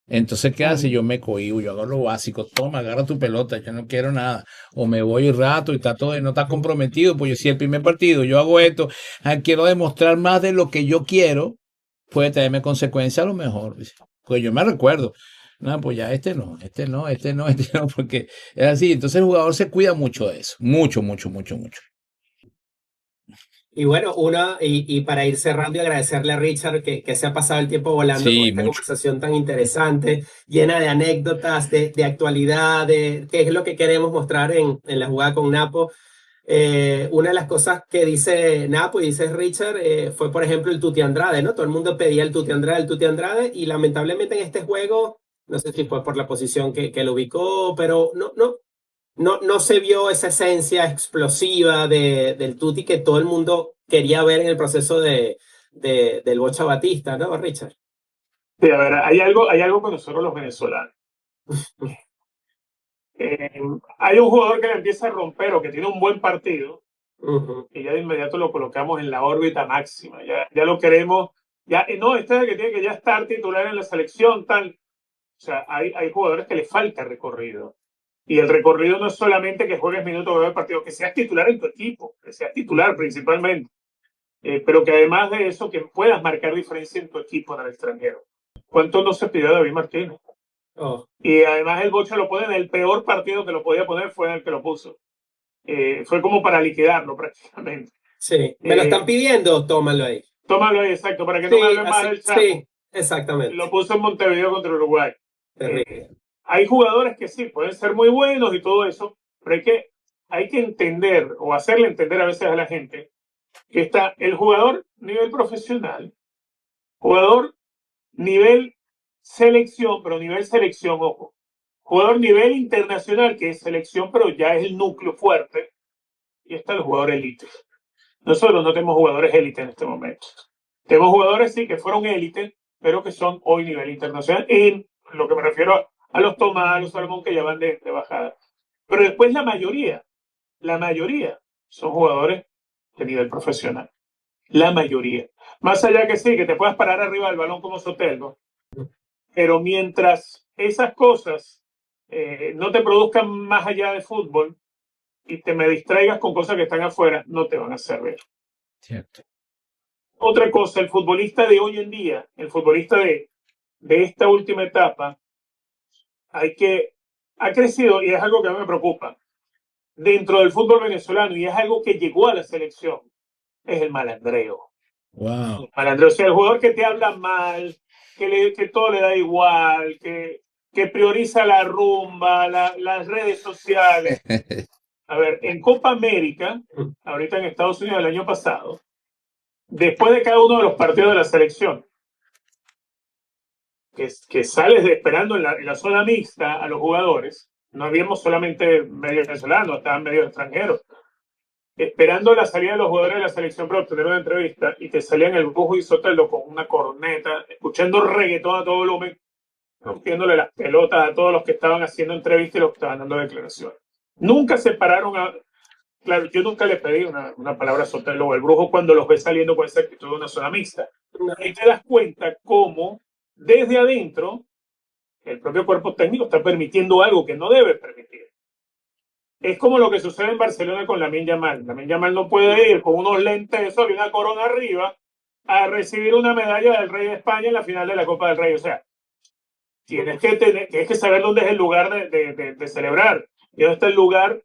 Entonces, ¿qué hace? Yo me cohíbo, yo hago lo básico, toma, agarra tu pelota, yo no quiero nada. O me voy un rato y está todo, no está comprometido, pues yo si el primer partido yo hago esto, quiero demostrar más de lo que yo quiero, puede traerme consecuencias a lo mejor. Pues yo me recuerdo, no, pues ya este no, porque es así. Entonces el jugador se cuida mucho de eso, mucho, mucho, mucho, mucho. Y bueno, y para ir cerrando y agradecerle a Richard que se ha pasado el tiempo volando con Sí, esta mucho. conversación tan interesante, llena de anécdotas, de actualidad, de qué es lo que queremos mostrar en la jugada con Napo. Una de las cosas que dice Napo y dice Richard fue, por ejemplo, el Tuti Andrade, ¿no? Todo el mundo pedía el Tuti Andrade, y lamentablemente en este juego, no sé si fue por la posición que lo ubicó, pero no se vio esa esencia explosiva del Tuti que todo el mundo quería ver en el proceso del Bocha Batista, ¿no, Richard? Sí, a ver, hay algo con nosotros los venezolanos. Hay un jugador que le empieza a romper o que tiene un buen partido, y ya de inmediato lo colocamos en la órbita máxima. Ya lo queremos. No, este es el que tiene que ya estar titular en la selección, tal. O sea, hay jugadores que le falta recorrido. Y el recorrido no es solamente que juegues minutos de partido, que seas titular en tu equipo, que seas titular principalmente. Pero que además de eso, que puedas marcar diferencia en tu equipo en el extranjero. ¿Cuánto no se pidió a David Martínez? Oh. Y además el Bocha lo pone en el peor partido que lo podía poner, fue en el que lo puso. Fue como para liquidarlo prácticamente. Sí, me lo están pidiendo, tómalo ahí. Tómalo ahí, exacto, para que Sí, no me hable más así, del Chapo. sí, exactamente. Lo puso en Montevideo contra Uruguay. Terrible. Hay jugadores que sí, pueden ser muy buenos y todo eso, pero hay que entender o hacerle entender a veces a la gente que está el jugador nivel profesional, jugador nivel selección, pero nivel selección, ojo, jugador nivel internacional, que es selección, pero ya es el núcleo fuerte, y está el jugador élite. Nosotros no tenemos jugadores élite en este momento. Tenemos jugadores, sí, que fueron élite, pero que son hoy nivel internacional, en lo que me refiero a los Tomás, a los Salomón, que ya van de bajada. Pero después la mayoría son jugadores de nivel profesional. La mayoría. Más allá que sí, que te puedas parar arriba del balón como Soteldo, pero mientras esas cosas no te produzcan más allá de fútbol y te me distraigas con cosas que están afuera, no te van a servir. Cierto. Otra cosa, el futbolista de hoy en día, el futbolista de esta última etapa, ha crecido, y es algo que a mí me preocupa, dentro del fútbol venezolano, y es algo que llegó a la selección, es el malandreo. Wow. El malandreo, o sea, el jugador que te habla mal, que todo le da igual, que prioriza la rumba, las redes sociales. A ver, en Copa América, ahorita en Estados Unidos el año pasado, después de cada uno de los partidos de la selección, que sales esperando en la zona mixta a los jugadores, no habíamos solamente medio venezolanos, estaban medio extranjeros, esperando la salida de los jugadores de la selección para obtener una entrevista, y te salían el Bujo y Soteldo con una corneta, escuchando reggaetón a todo volumen, rompiéndole las pelotas a todos los que estaban haciendo entrevistas y los que estaban dando declaraciones. Nunca se pararon claro, yo nunca le pedí una palabra a Sotelo o el Brujo cuando los ves saliendo con esa actitud de una zona mixta. Ahí te das cuenta cómo desde adentro el propio cuerpo técnico está permitiendo algo que no debe permitir. Es como lo que sucede en Barcelona con Lamine Yamal. Lamine Yamal no puede ir con unos lentes de sol y una corona arriba a recibir una medalla del Rey de España en la final de la Copa del Rey. O sea, tienes que saber dónde es el lugar de celebrar y dónde está el lugar.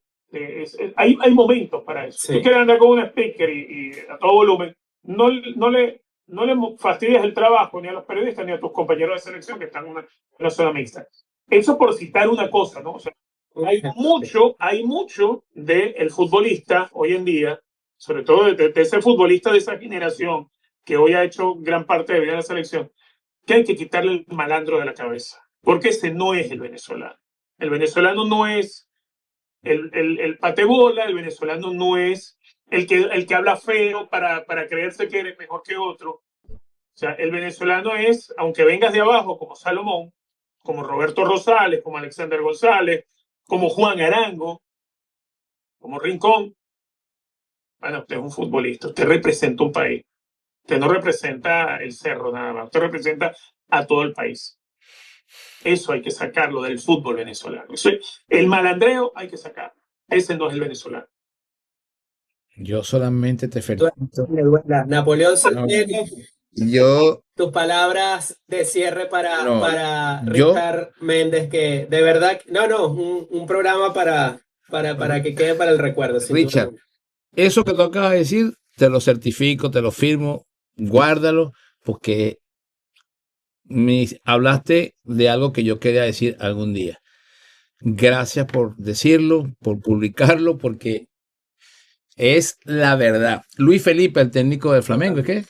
Hay momentos para eso. Sí. Tú quieres andar con un speaker y a todo volumen, no le fastidies el trabajo ni a los periodistas ni a tus compañeros de selección que están en una zona mixta. Eso por citar una cosa, ¿no? O sea, hay mucho del futbolista hoy en día, sobre todo de ese futbolista de esa generación que hoy ha hecho gran parte de vida en la selección, que hay que quitarle el malandro de la cabeza, porque ese no es el venezolano. El venezolano no es el patebola, el venezolano no es el que habla feo para creerse que eres mejor que otro. O sea, el venezolano es, aunque vengas de abajo, como Salomón, como Roberto Rosales, como Alexander González, como Juan Arango, como Rincón. Bueno, usted es un futbolista, usted representa un país. Usted no representa el cerro nada más, usted representa a todo el país. Eso hay que sacarlo del fútbol venezolano. El malandreo hay que sacarlo. Ese no es el venezolano. Yo solamente te felicito. Napoleón Santiago, Yo, tus palabras de cierre para no, yo, Richard Méndez, que de verdad, un programa para que quede para el recuerdo. Sin duda Richard, alguna. eso que tú acabas de decir, te lo certifico, te lo firmo, guárdalo, porque hablaste de algo que yo quería decir algún día. Gracias por decirlo, por publicarlo, porque es la verdad. Luis Felipe, el técnico del Flamengo, ¿qué?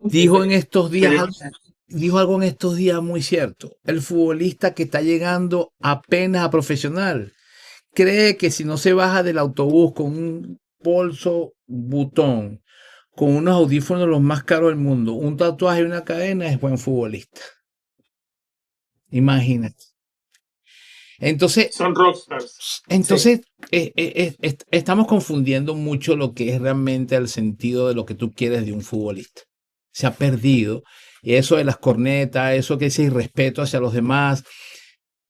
Dijo en estos días, dijo algo en estos días muy cierto. El futbolista que está llegando apenas a profesional cree que si no se baja del autobús con un bolso butón, con unos audífonos los más caros del mundo, un tatuaje y una cadena, es buen futbolista. Imagínate. Entonces, son rockstars. Entonces, estamos confundiendo mucho lo que es realmente el sentido de lo que tú quieres de un futbolista. Se ha perdido. Y eso de las cornetas, eso que es irrespeto hacia los demás.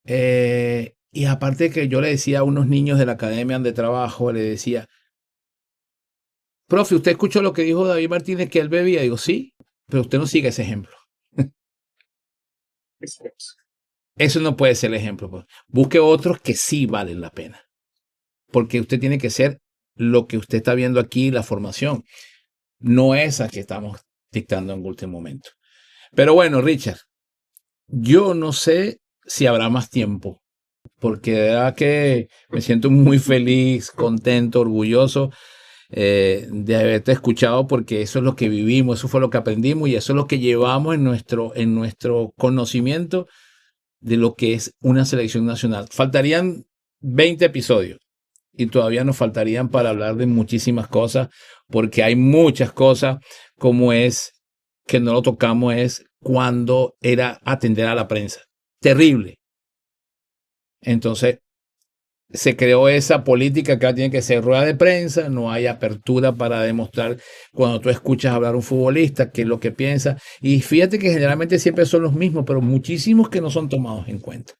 Y aparte que yo le decía a unos niños de la academia de trabajo, le decía, profe, ¿usted escuchó lo que dijo David Martínez que él bebía? Digo, sí, pero usted no sigue ese ejemplo. Eso no puede ser el ejemplo. Pues. Busque otros que sí valen la pena. Porque usted tiene que ser lo que usted está viendo aquí, la formación. No esa que estamos dictando en último momento. Pero bueno, Richard, yo no sé si habrá más tiempo. Porque de verdad que me siento muy feliz, contento, orgulloso de haberte escuchado, porque eso es lo que vivimos, eso fue lo que aprendimos y eso es lo que llevamos en nuestro conocimiento de lo que es una selección nacional. Faltarían 20 episodios y todavía nos faltarían para hablar de muchísimas cosas, porque hay muchas cosas como es que no lo tocamos, es cuando era atender a la prensa. Terrible. Entonces, se creó esa política que ahora tiene que ser rueda de prensa, no hay apertura para demostrar cuando tú escuchas hablar a un futbolista qué es lo que piensa. Y fíjate que generalmente siempre son los mismos, pero muchísimos que no son tomados en cuenta.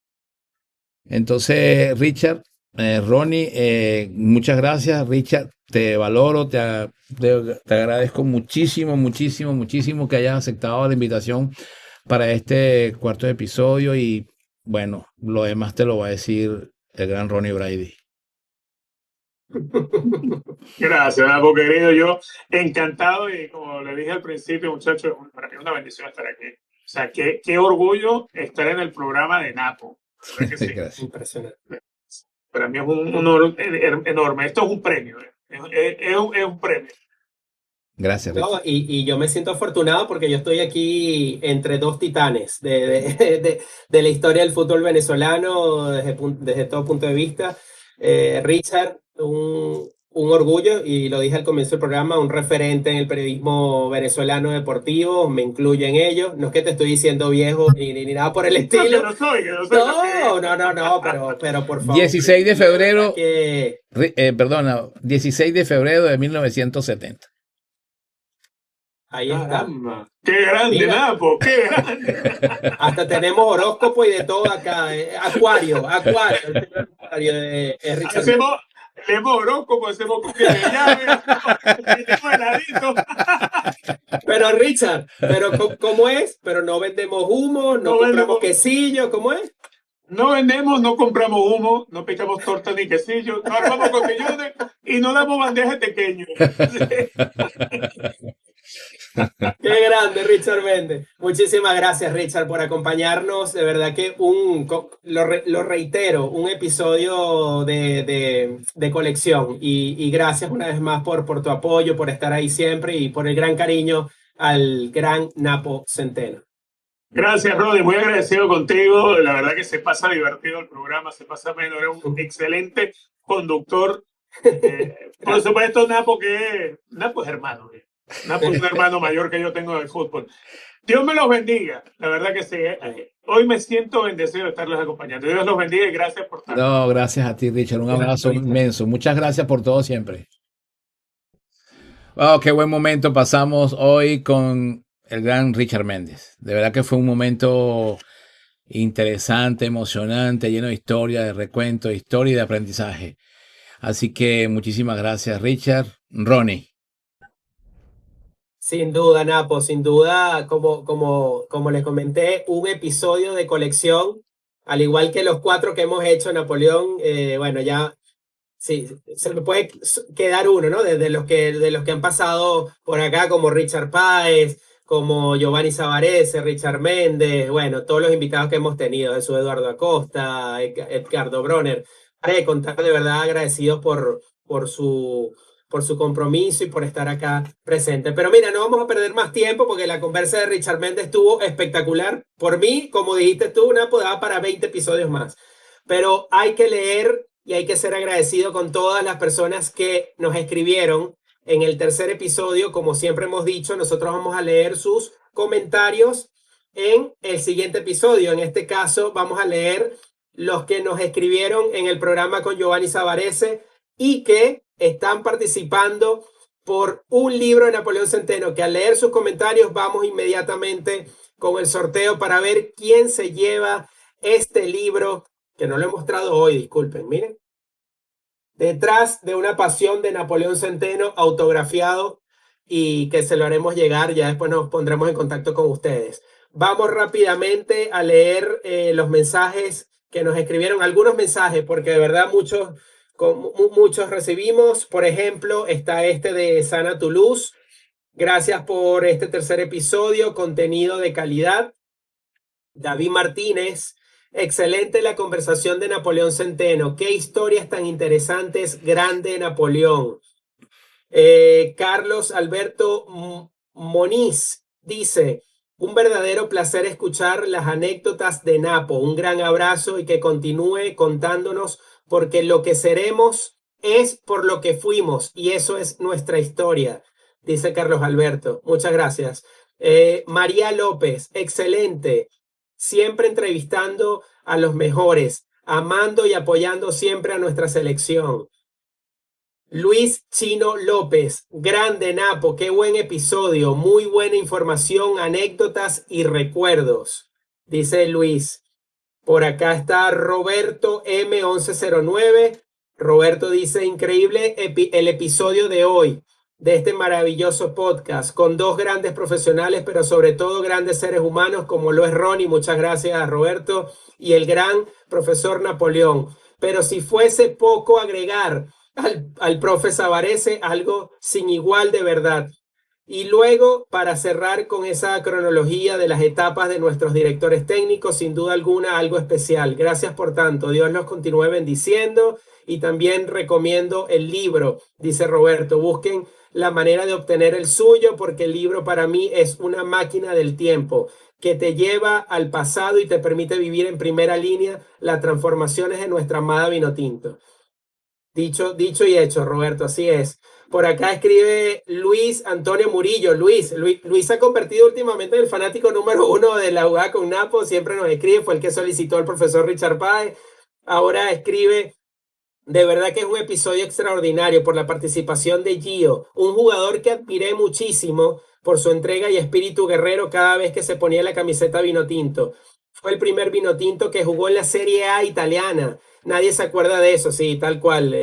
Entonces, Richard, Ronnie, muchas gracias. Richard, te valoro, te agradezco muchísimo, muchísimo, muchísimo que hayas aceptado la invitación para este cuarto episodio y bueno, lo demás te lo va a decir el gran Ronnie Brady. Gracias, Napo, querido. Yo encantado y como le dije al principio, muchachos, para mí es una bendición estar aquí. O sea, qué orgullo estar en el programa de Napo. ¿Verdad que sí? Gracias. Impresionante. Para mí es un honor enorme. Esto es un premio. Es un premio. Gracias, No, Richard. y yo me siento afortunado porque yo estoy aquí entre dos titanes de la historia del fútbol venezolano desde todo punto de vista. Richard, un orgullo, y lo dije al comienzo del programa, un referente en el periodismo venezolano deportivo, me incluyo en ello. No es que te estoy diciendo viejo ni nada por el No, estilo. que no soy, No, pero por favor. 16 de febrero, Que, perdona, 16 de febrero de 1970. ahí está. caramba, qué grande, Mira. Napo, qué grande. Hasta tenemos horóscopo y de todo acá. Acuario de Richard. Hacemos, leemos horóscopo, hacemos copia de llave, hacemos heladito. Pero Richard, ¿cómo es? Pero no vendemos humo, no compramos vendemos- quesillo, ¿cómo es? No vendemos, no compramos humo, no picamos torta ni quesillo, no armamos cotillones y no damos bandejas pequeños. Qué grande, Richard Méndez. Muchísimas gracias, Richard, por acompañarnos. De verdad que lo reitero, un episodio de colección. Y gracias una vez más por tu apoyo, por estar ahí siempre y por el gran cariño al gran Napo Centeno. Gracias, Ronnie, muy agradecido contigo. La verdad que se pasa divertido el programa, se pasa menos, eres un excelente conductor. Por supuesto, Napo es hermano. Napo es un hermano mayor que yo tengo del fútbol. Dios me los bendiga. La verdad que sí. Hoy me siento bendecido de estarlos acompañando. Dios los bendiga y gracias por estar. No, gracias a ti, Richard. Un abrazo inmenso. Muchas gracias por todo siempre. Wow, qué buen momento pasamos hoy con el gran Richard Méndez. De verdad que fue un momento interesante, emocionante, lleno de historia, de recuento, de historia y de aprendizaje. Así que muchísimas gracias, Richard. Ronnie. Sin duda, Napo, sin duda, como les comenté, un episodio de colección, al igual que los 4 que hemos hecho, Napoleón. Bueno, ya sí, se me puede quedar uno, ¿no? De los que han pasado por acá, como Richard Páez, como Giovanni Savarese, Richard Méndez, bueno, todos los invitados que hemos tenido, Jesús Eduardo Acosta, Edgardo Bronner. Para de contar, de verdad agradecidos por su compromiso y por estar acá presente. Pero mira, no vamos a perder más tiempo porque la conversa de Richard Méndez estuvo espectacular. Por mí, como dijiste tú, una podada para 20 episodios más. Pero hay que leer y hay que ser agradecido con todas las personas que nos escribieron en el tercer episodio. Como siempre hemos dicho, nosotros vamos a leer sus comentarios en el siguiente episodio. En este caso, vamos a leer los que nos escribieron en el programa con Giovanni Savarese y que están participando por un libro de Napoleón Centeno, que al leer sus comentarios vamos inmediatamente con el sorteo para ver quién se lleva este libro, que no lo he mostrado hoy, disculpen, miren. Detrás de una pasión de Napoleón Centeno, autografiado, y que se lo haremos llegar, ya después nos pondremos en contacto con ustedes. Vamos rápidamente a leer los mensajes que nos escribieron, algunos mensajes, porque de verdad muchos recibimos. Por ejemplo, está este de Sana Toulouse. Gracias por este tercer episodio, contenido de calidad. David Martínez, excelente la conversación de Napoleón Centeno. Qué historias tan interesantes, grande Napoleón. Carlos Alberto Moniz dice: un verdadero placer escuchar las anécdotas de Napo. Un gran abrazo y que continúe contándonos, porque lo que seremos es por lo que fuimos y eso es nuestra historia, dice Carlos Alberto. Muchas gracias. María López, excelente. Siempre entrevistando a los mejores, amando y apoyando siempre a nuestra selección. Luis Chino López, grande Napo, qué buen episodio, muy buena información, anécdotas y recuerdos, dice Luis. Por acá está Roberto M1109. Roberto dice: increíble el episodio de hoy, de este maravilloso podcast, con 2 grandes profesionales, pero sobre todo grandes seres humanos, como lo es Ronnie. Muchas gracias, Roberto, y el gran profesor Napoleón. Pero si fuese poco agregar al profe Savarese, algo sin igual de verdad. Y luego, para cerrar con esa cronología de las etapas de nuestros directores técnicos, sin duda alguna, algo especial. Gracias por tanto. Dios los continúe bendiciendo. Y también recomiendo el libro, dice Roberto. Busquen la manera de obtener el suyo, porque el libro para mí es una máquina del tiempo que te lleva al pasado y te permite vivir en primera línea las transformaciones de nuestra amada Vinotinto. Dicho y hecho, Roberto, así es. Por acá escribe Luis Antonio Murillo. Luis se ha convertido últimamente en el fanático número uno de la jugada con Napo. Siempre nos escribe, fue el que solicitó al profesor Richard Páez. Ahora escribe, de verdad que es un episodio extraordinario por la participación de Gio, un jugador que admiré muchísimo por su entrega y espíritu guerrero cada vez que se ponía la camiseta vinotinto. Fue el primer vinotinto que jugó en la Serie A italiana. Nadie se acuerda de eso, sí, tal cual,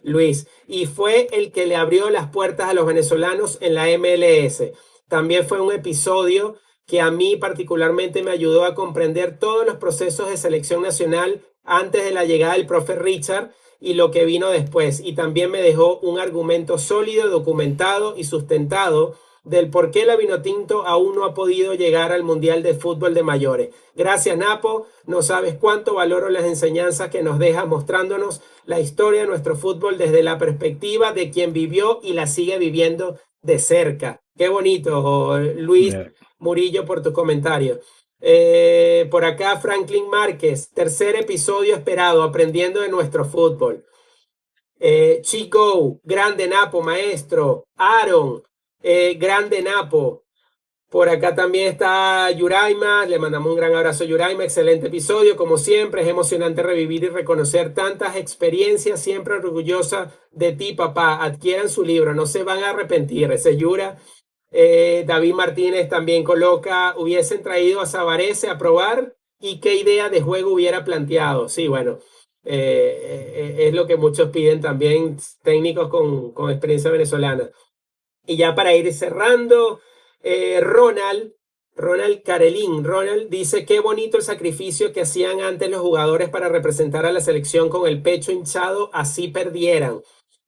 Luis. Y fue el que le abrió las puertas a los venezolanos en la MLS. También fue un episodio que a mí particularmente me ayudó a comprender todos los procesos de selección nacional antes de la llegada del profe Richard y lo que vino después. Y también me dejó un argumento sólido, documentado y sustentado del por qué la Vinotinto aún no ha podido llegar al Mundial de Fútbol de Mayores. Gracias, Napo. No sabes cuánto valoro las enseñanzas que nos dejas mostrándonos la historia de nuestro fútbol desde la perspectiva de quien vivió y la sigue viviendo de cerca. Qué bonito, Luis Murillo, por tu comentario. Por acá, Franklin Márquez, tercer episodio esperado, aprendiendo de nuestro fútbol. Chico, grande Napo, maestro. Aaron, grande Napo. Por acá también está Yuraima, le mandamos un gran abrazo a Yuraima, excelente episodio, como siempre, es emocionante revivir y reconocer tantas experiencias, siempre orgullosa de ti, papá. Adquieran su libro, no se van a arrepentir, ese Yura. David Martínez también coloca, hubiesen traído a Savarese a probar y qué idea de juego hubiera planteado. Sí, bueno, es lo que muchos piden también, técnicos con experiencia venezolana. Y ya para ir cerrando, Ronald Carelín, Ronald dice, qué bonito el sacrificio que hacían antes los jugadores para representar a la selección con el pecho hinchado, así perdieran.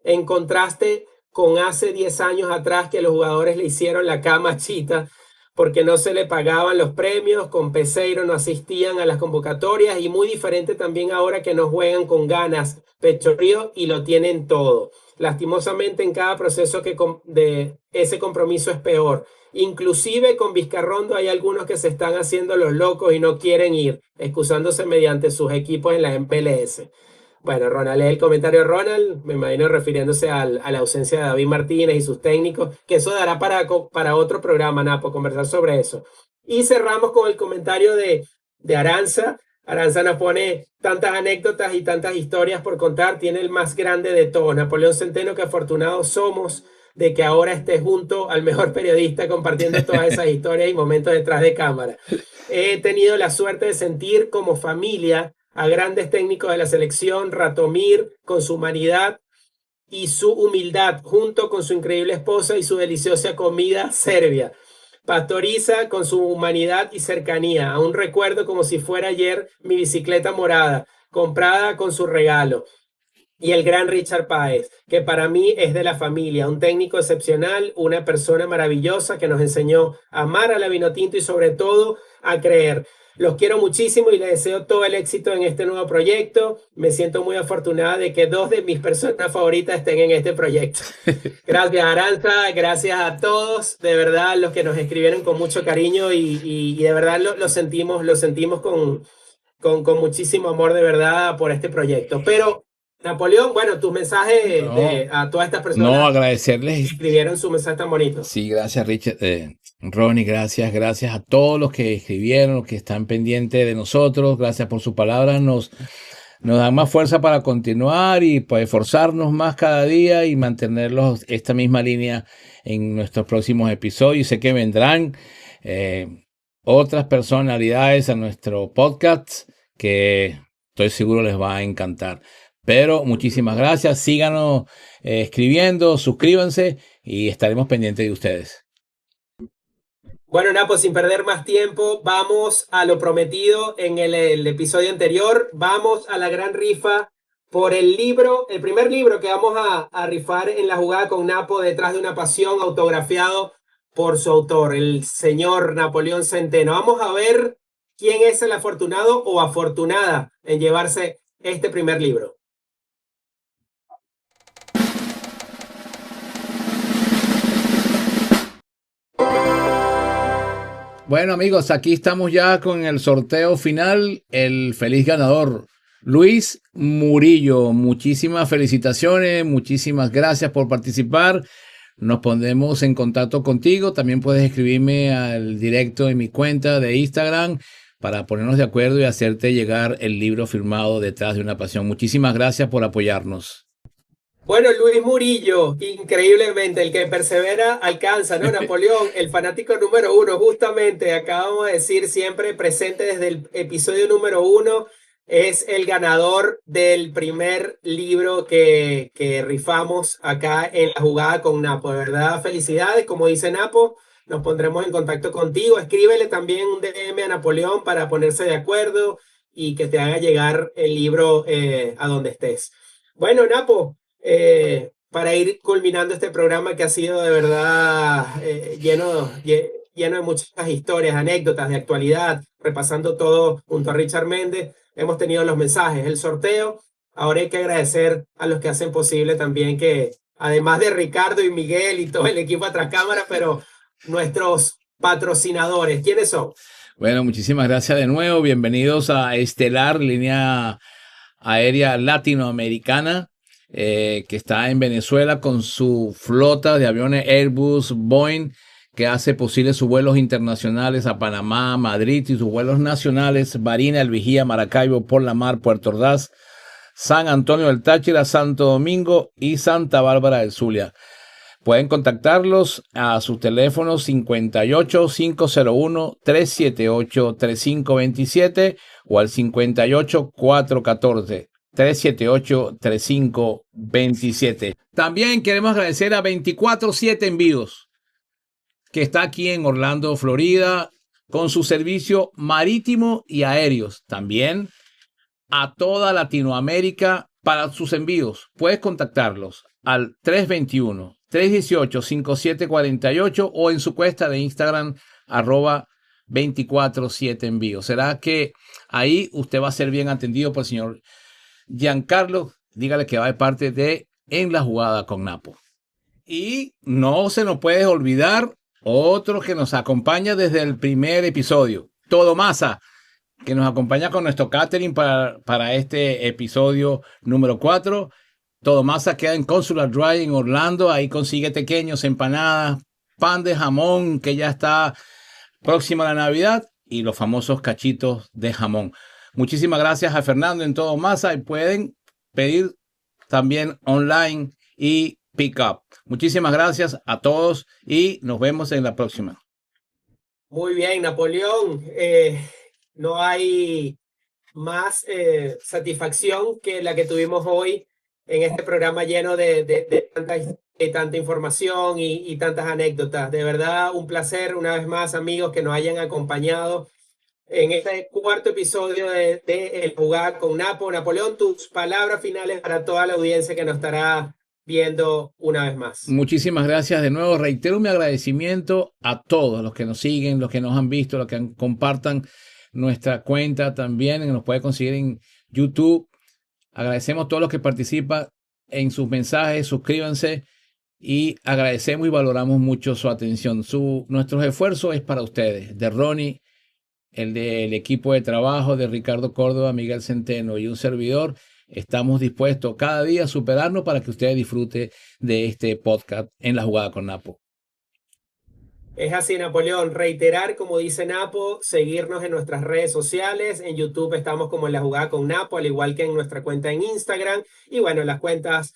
En contraste con hace 10 años atrás que los jugadores le hicieron la cama a Chita porque no se le pagaban los premios, con Peseiro no asistían a las convocatorias y muy diferente también ahora que no juegan con ganas, pecho frío y lo tienen todo. Lastimosamente en cada proceso de ese compromiso es peor. Inclusive con Vizcarrondo hay algunos que se están haciendo los locos y no quieren ir, excusándose mediante sus equipos en la MLS. Bueno, Ronald, lee el comentario de Ronald, me imagino refiriéndose a la ausencia de David Martínez y sus técnicos, que eso dará para otro programa, Napo, conversar sobre eso. Y cerramos con el comentario de Aranza. Aranza nos pone tantas anécdotas y tantas historias por contar, tiene el más grande de todos, Napoleón Centeno, que afortunados somos de que ahora esté junto al mejor periodista compartiendo todas esas historias y momentos detrás de cámara. He tenido la suerte de sentir como familia a grandes técnicos de la selección, Ratomir con su humanidad y su humildad, junto con su increíble esposa y su deliciosa comida serbia. Pastoriza con su humanidad y cercanía. Aún recuerdo como si fuera ayer mi bicicleta morada, comprada con su regalo. Y el gran Richard Páez, que para mí es de la familia, un técnico excepcional, una persona maravillosa que nos enseñó a amar a la Vinotinto y sobre todo a creer. Los quiero muchísimo y les deseo todo el éxito en este nuevo proyecto. Me siento muy afortunada de que dos de mis personas favoritas estén en este proyecto. Gracias, Aranza, gracias a todos, de verdad, los que nos escribieron con mucho cariño y de verdad lo sentimos con muchísimo amor, de verdad, por este proyecto. Pero Napoleón, bueno, tus mensajes a todas estas personas. No, agradecerles. Escribieron su mensaje tan bonito. Sí, gracias, Richard. Ronnie, gracias a todos los que escribieron, los que están pendientes de nosotros. Gracias por sus palabras. Nos dan más fuerza para continuar y pues esforzarnos más cada día y mantenerlos esta misma línea en nuestros próximos episodios. Sé que vendrán otras personalidades a nuestro podcast que estoy seguro les va a encantar. Pero muchísimas gracias, síganos escribiendo, suscríbanse y estaremos pendientes de ustedes. Bueno, Napo, sin perder más tiempo, vamos a lo prometido en el episodio anterior. Vamos a la gran rifa por el primer libro que vamos a rifar en la jugada con Napo, Detrás de una pasión, autografiado por su autor, el señor Napoleón Centeno. Vamos a ver quién es el afortunado o afortunada en llevarse este primer libro. Bueno, amigos, aquí estamos ya con el sorteo final. El feliz ganador Luis Murillo, muchísimas felicitaciones, muchísimas gracias por participar. Nos pondremos en contacto contigo. También puedes escribirme al directo en mi cuenta de Instagram para ponernos de acuerdo y hacerte llegar el libro firmado Detrás de una Pasión. Muchísimas gracias por apoyarnos. Bueno, Luis Murillo, increíblemente, el que persevera alcanza, ¿no? Napoleón, el fanático número 1, justamente, acabamos de decir, siempre presente desde el episodio número 1, es el ganador del primer libro que rifamos acá en La Jugada con Napo. De verdad, felicidades, como dice Napo, nos pondremos en contacto contigo. Escríbele también un DM a Napoleón para ponerse de acuerdo y que te haga llegar el libro a donde estés. Bueno, Napo. Para ir culminando este programa que ha sido de verdad lleno de muchas historias, anécdotas de actualidad, repasando todo junto a Richard Méndez, hemos tenido los mensajes, el sorteo. Ahora hay que agradecer a los que hacen posible también que, además de Ricardo y Miguel y todo el equipo atrás cámara, pero nuestros patrocinadores, ¿quiénes son? Bueno, muchísimas gracias de nuevo. Bienvenidos a Estelar, línea aérea latinoamericana. Que está en Venezuela con su flota de aviones Airbus, Boeing, que hace posible sus vuelos internacionales a Panamá, Madrid y sus vuelos nacionales Barinas, El Vigía, Maracaibo, Por la Mar, Puerto Ordaz, San Antonio del Táchira, Santo Domingo y Santa Bárbara del Zulia. Pueden contactarlos a sus teléfonos 58 501 378 3527 o al 58 414 378-3527. También queremos agradecer a 24/7 Envíos, que está aquí en Orlando, Florida, con su servicio marítimo y aéreos. También a toda Latinoamérica para sus envíos. Puedes contactarlos al 321-318-5748 o en su cuenta de Instagram @247 Envíos. Será que ahí usted va a ser bien atendido por el señor Giancarlo. Dígale que va de parte de En la Jugada con Napo. Y no se nos puede olvidar otro que nos acompaña desde el primer episodio, Todo Masa, que nos acompaña con nuestro catering para este episodio número 4. Todo Masa queda en Consular Drive en Orlando. Ahí consigue pequeños, empanadas, pan de jamón que ya está próxima a la Navidad y los famosos cachitos de jamón. Muchísimas gracias a Fernando en Todo Masa y pueden pedir también online y pick up. Muchísimas gracias a todos y nos vemos en la próxima. Muy bien, Napoleón. No hay más satisfacción que la que tuvimos hoy en este programa lleno de tanta información y tantas anécdotas. De verdad, un placer una vez más, amigos, que nos hayan acompañado en este cuarto episodio de El Jugar con Napo. Napoleón, tus palabras finales para toda la audiencia que nos estará viendo una vez más. Muchísimas gracias de nuevo. Reitero mi agradecimiento a todos los que nos siguen, los que nos han visto, los que compartan nuestra cuenta también. Nos puede conseguir en YouTube. Agradecemos a todos los que participan en sus mensajes. Suscríbanse y agradecemos y valoramos mucho su atención. Nuestros esfuerzos es para ustedes, de Ronnie, el del equipo de trabajo de Ricardo Córdoba, Miguel Centeno y un servidor. Estamos dispuestos cada día a superarnos para que ustedes disfruten de este podcast En la Jugada con Napo. Es así, Napoleón. Reiterar, como dice Napo, seguirnos en nuestras redes sociales. En YouTube estamos como En la Jugada con Napo, al igual que en nuestra cuenta en Instagram. Y bueno, las cuentas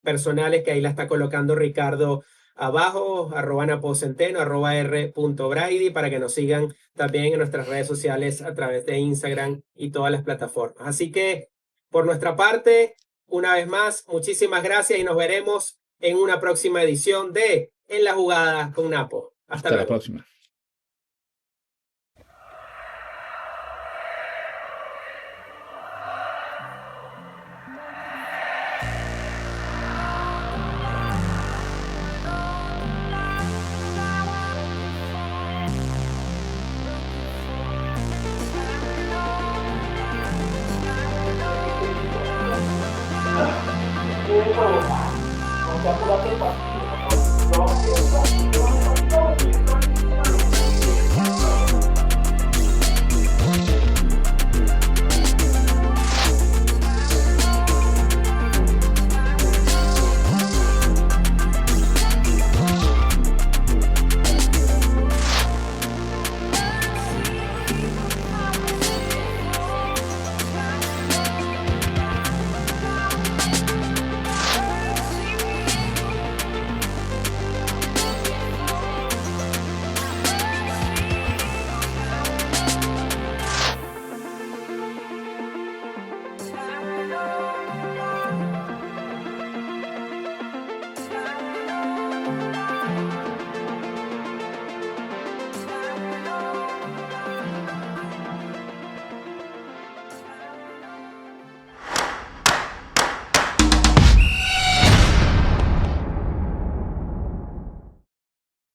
personales que ahí la está colocando Ricardo abajo, @NapoCenteno, @R.Brady, para que nos sigan también en nuestras redes sociales a través de Instagram y todas las plataformas. Así que, por nuestra parte, una vez más, muchísimas gracias y nos veremos en una próxima edición de En la Jugada con Napo. Hasta luego. La próxima. No,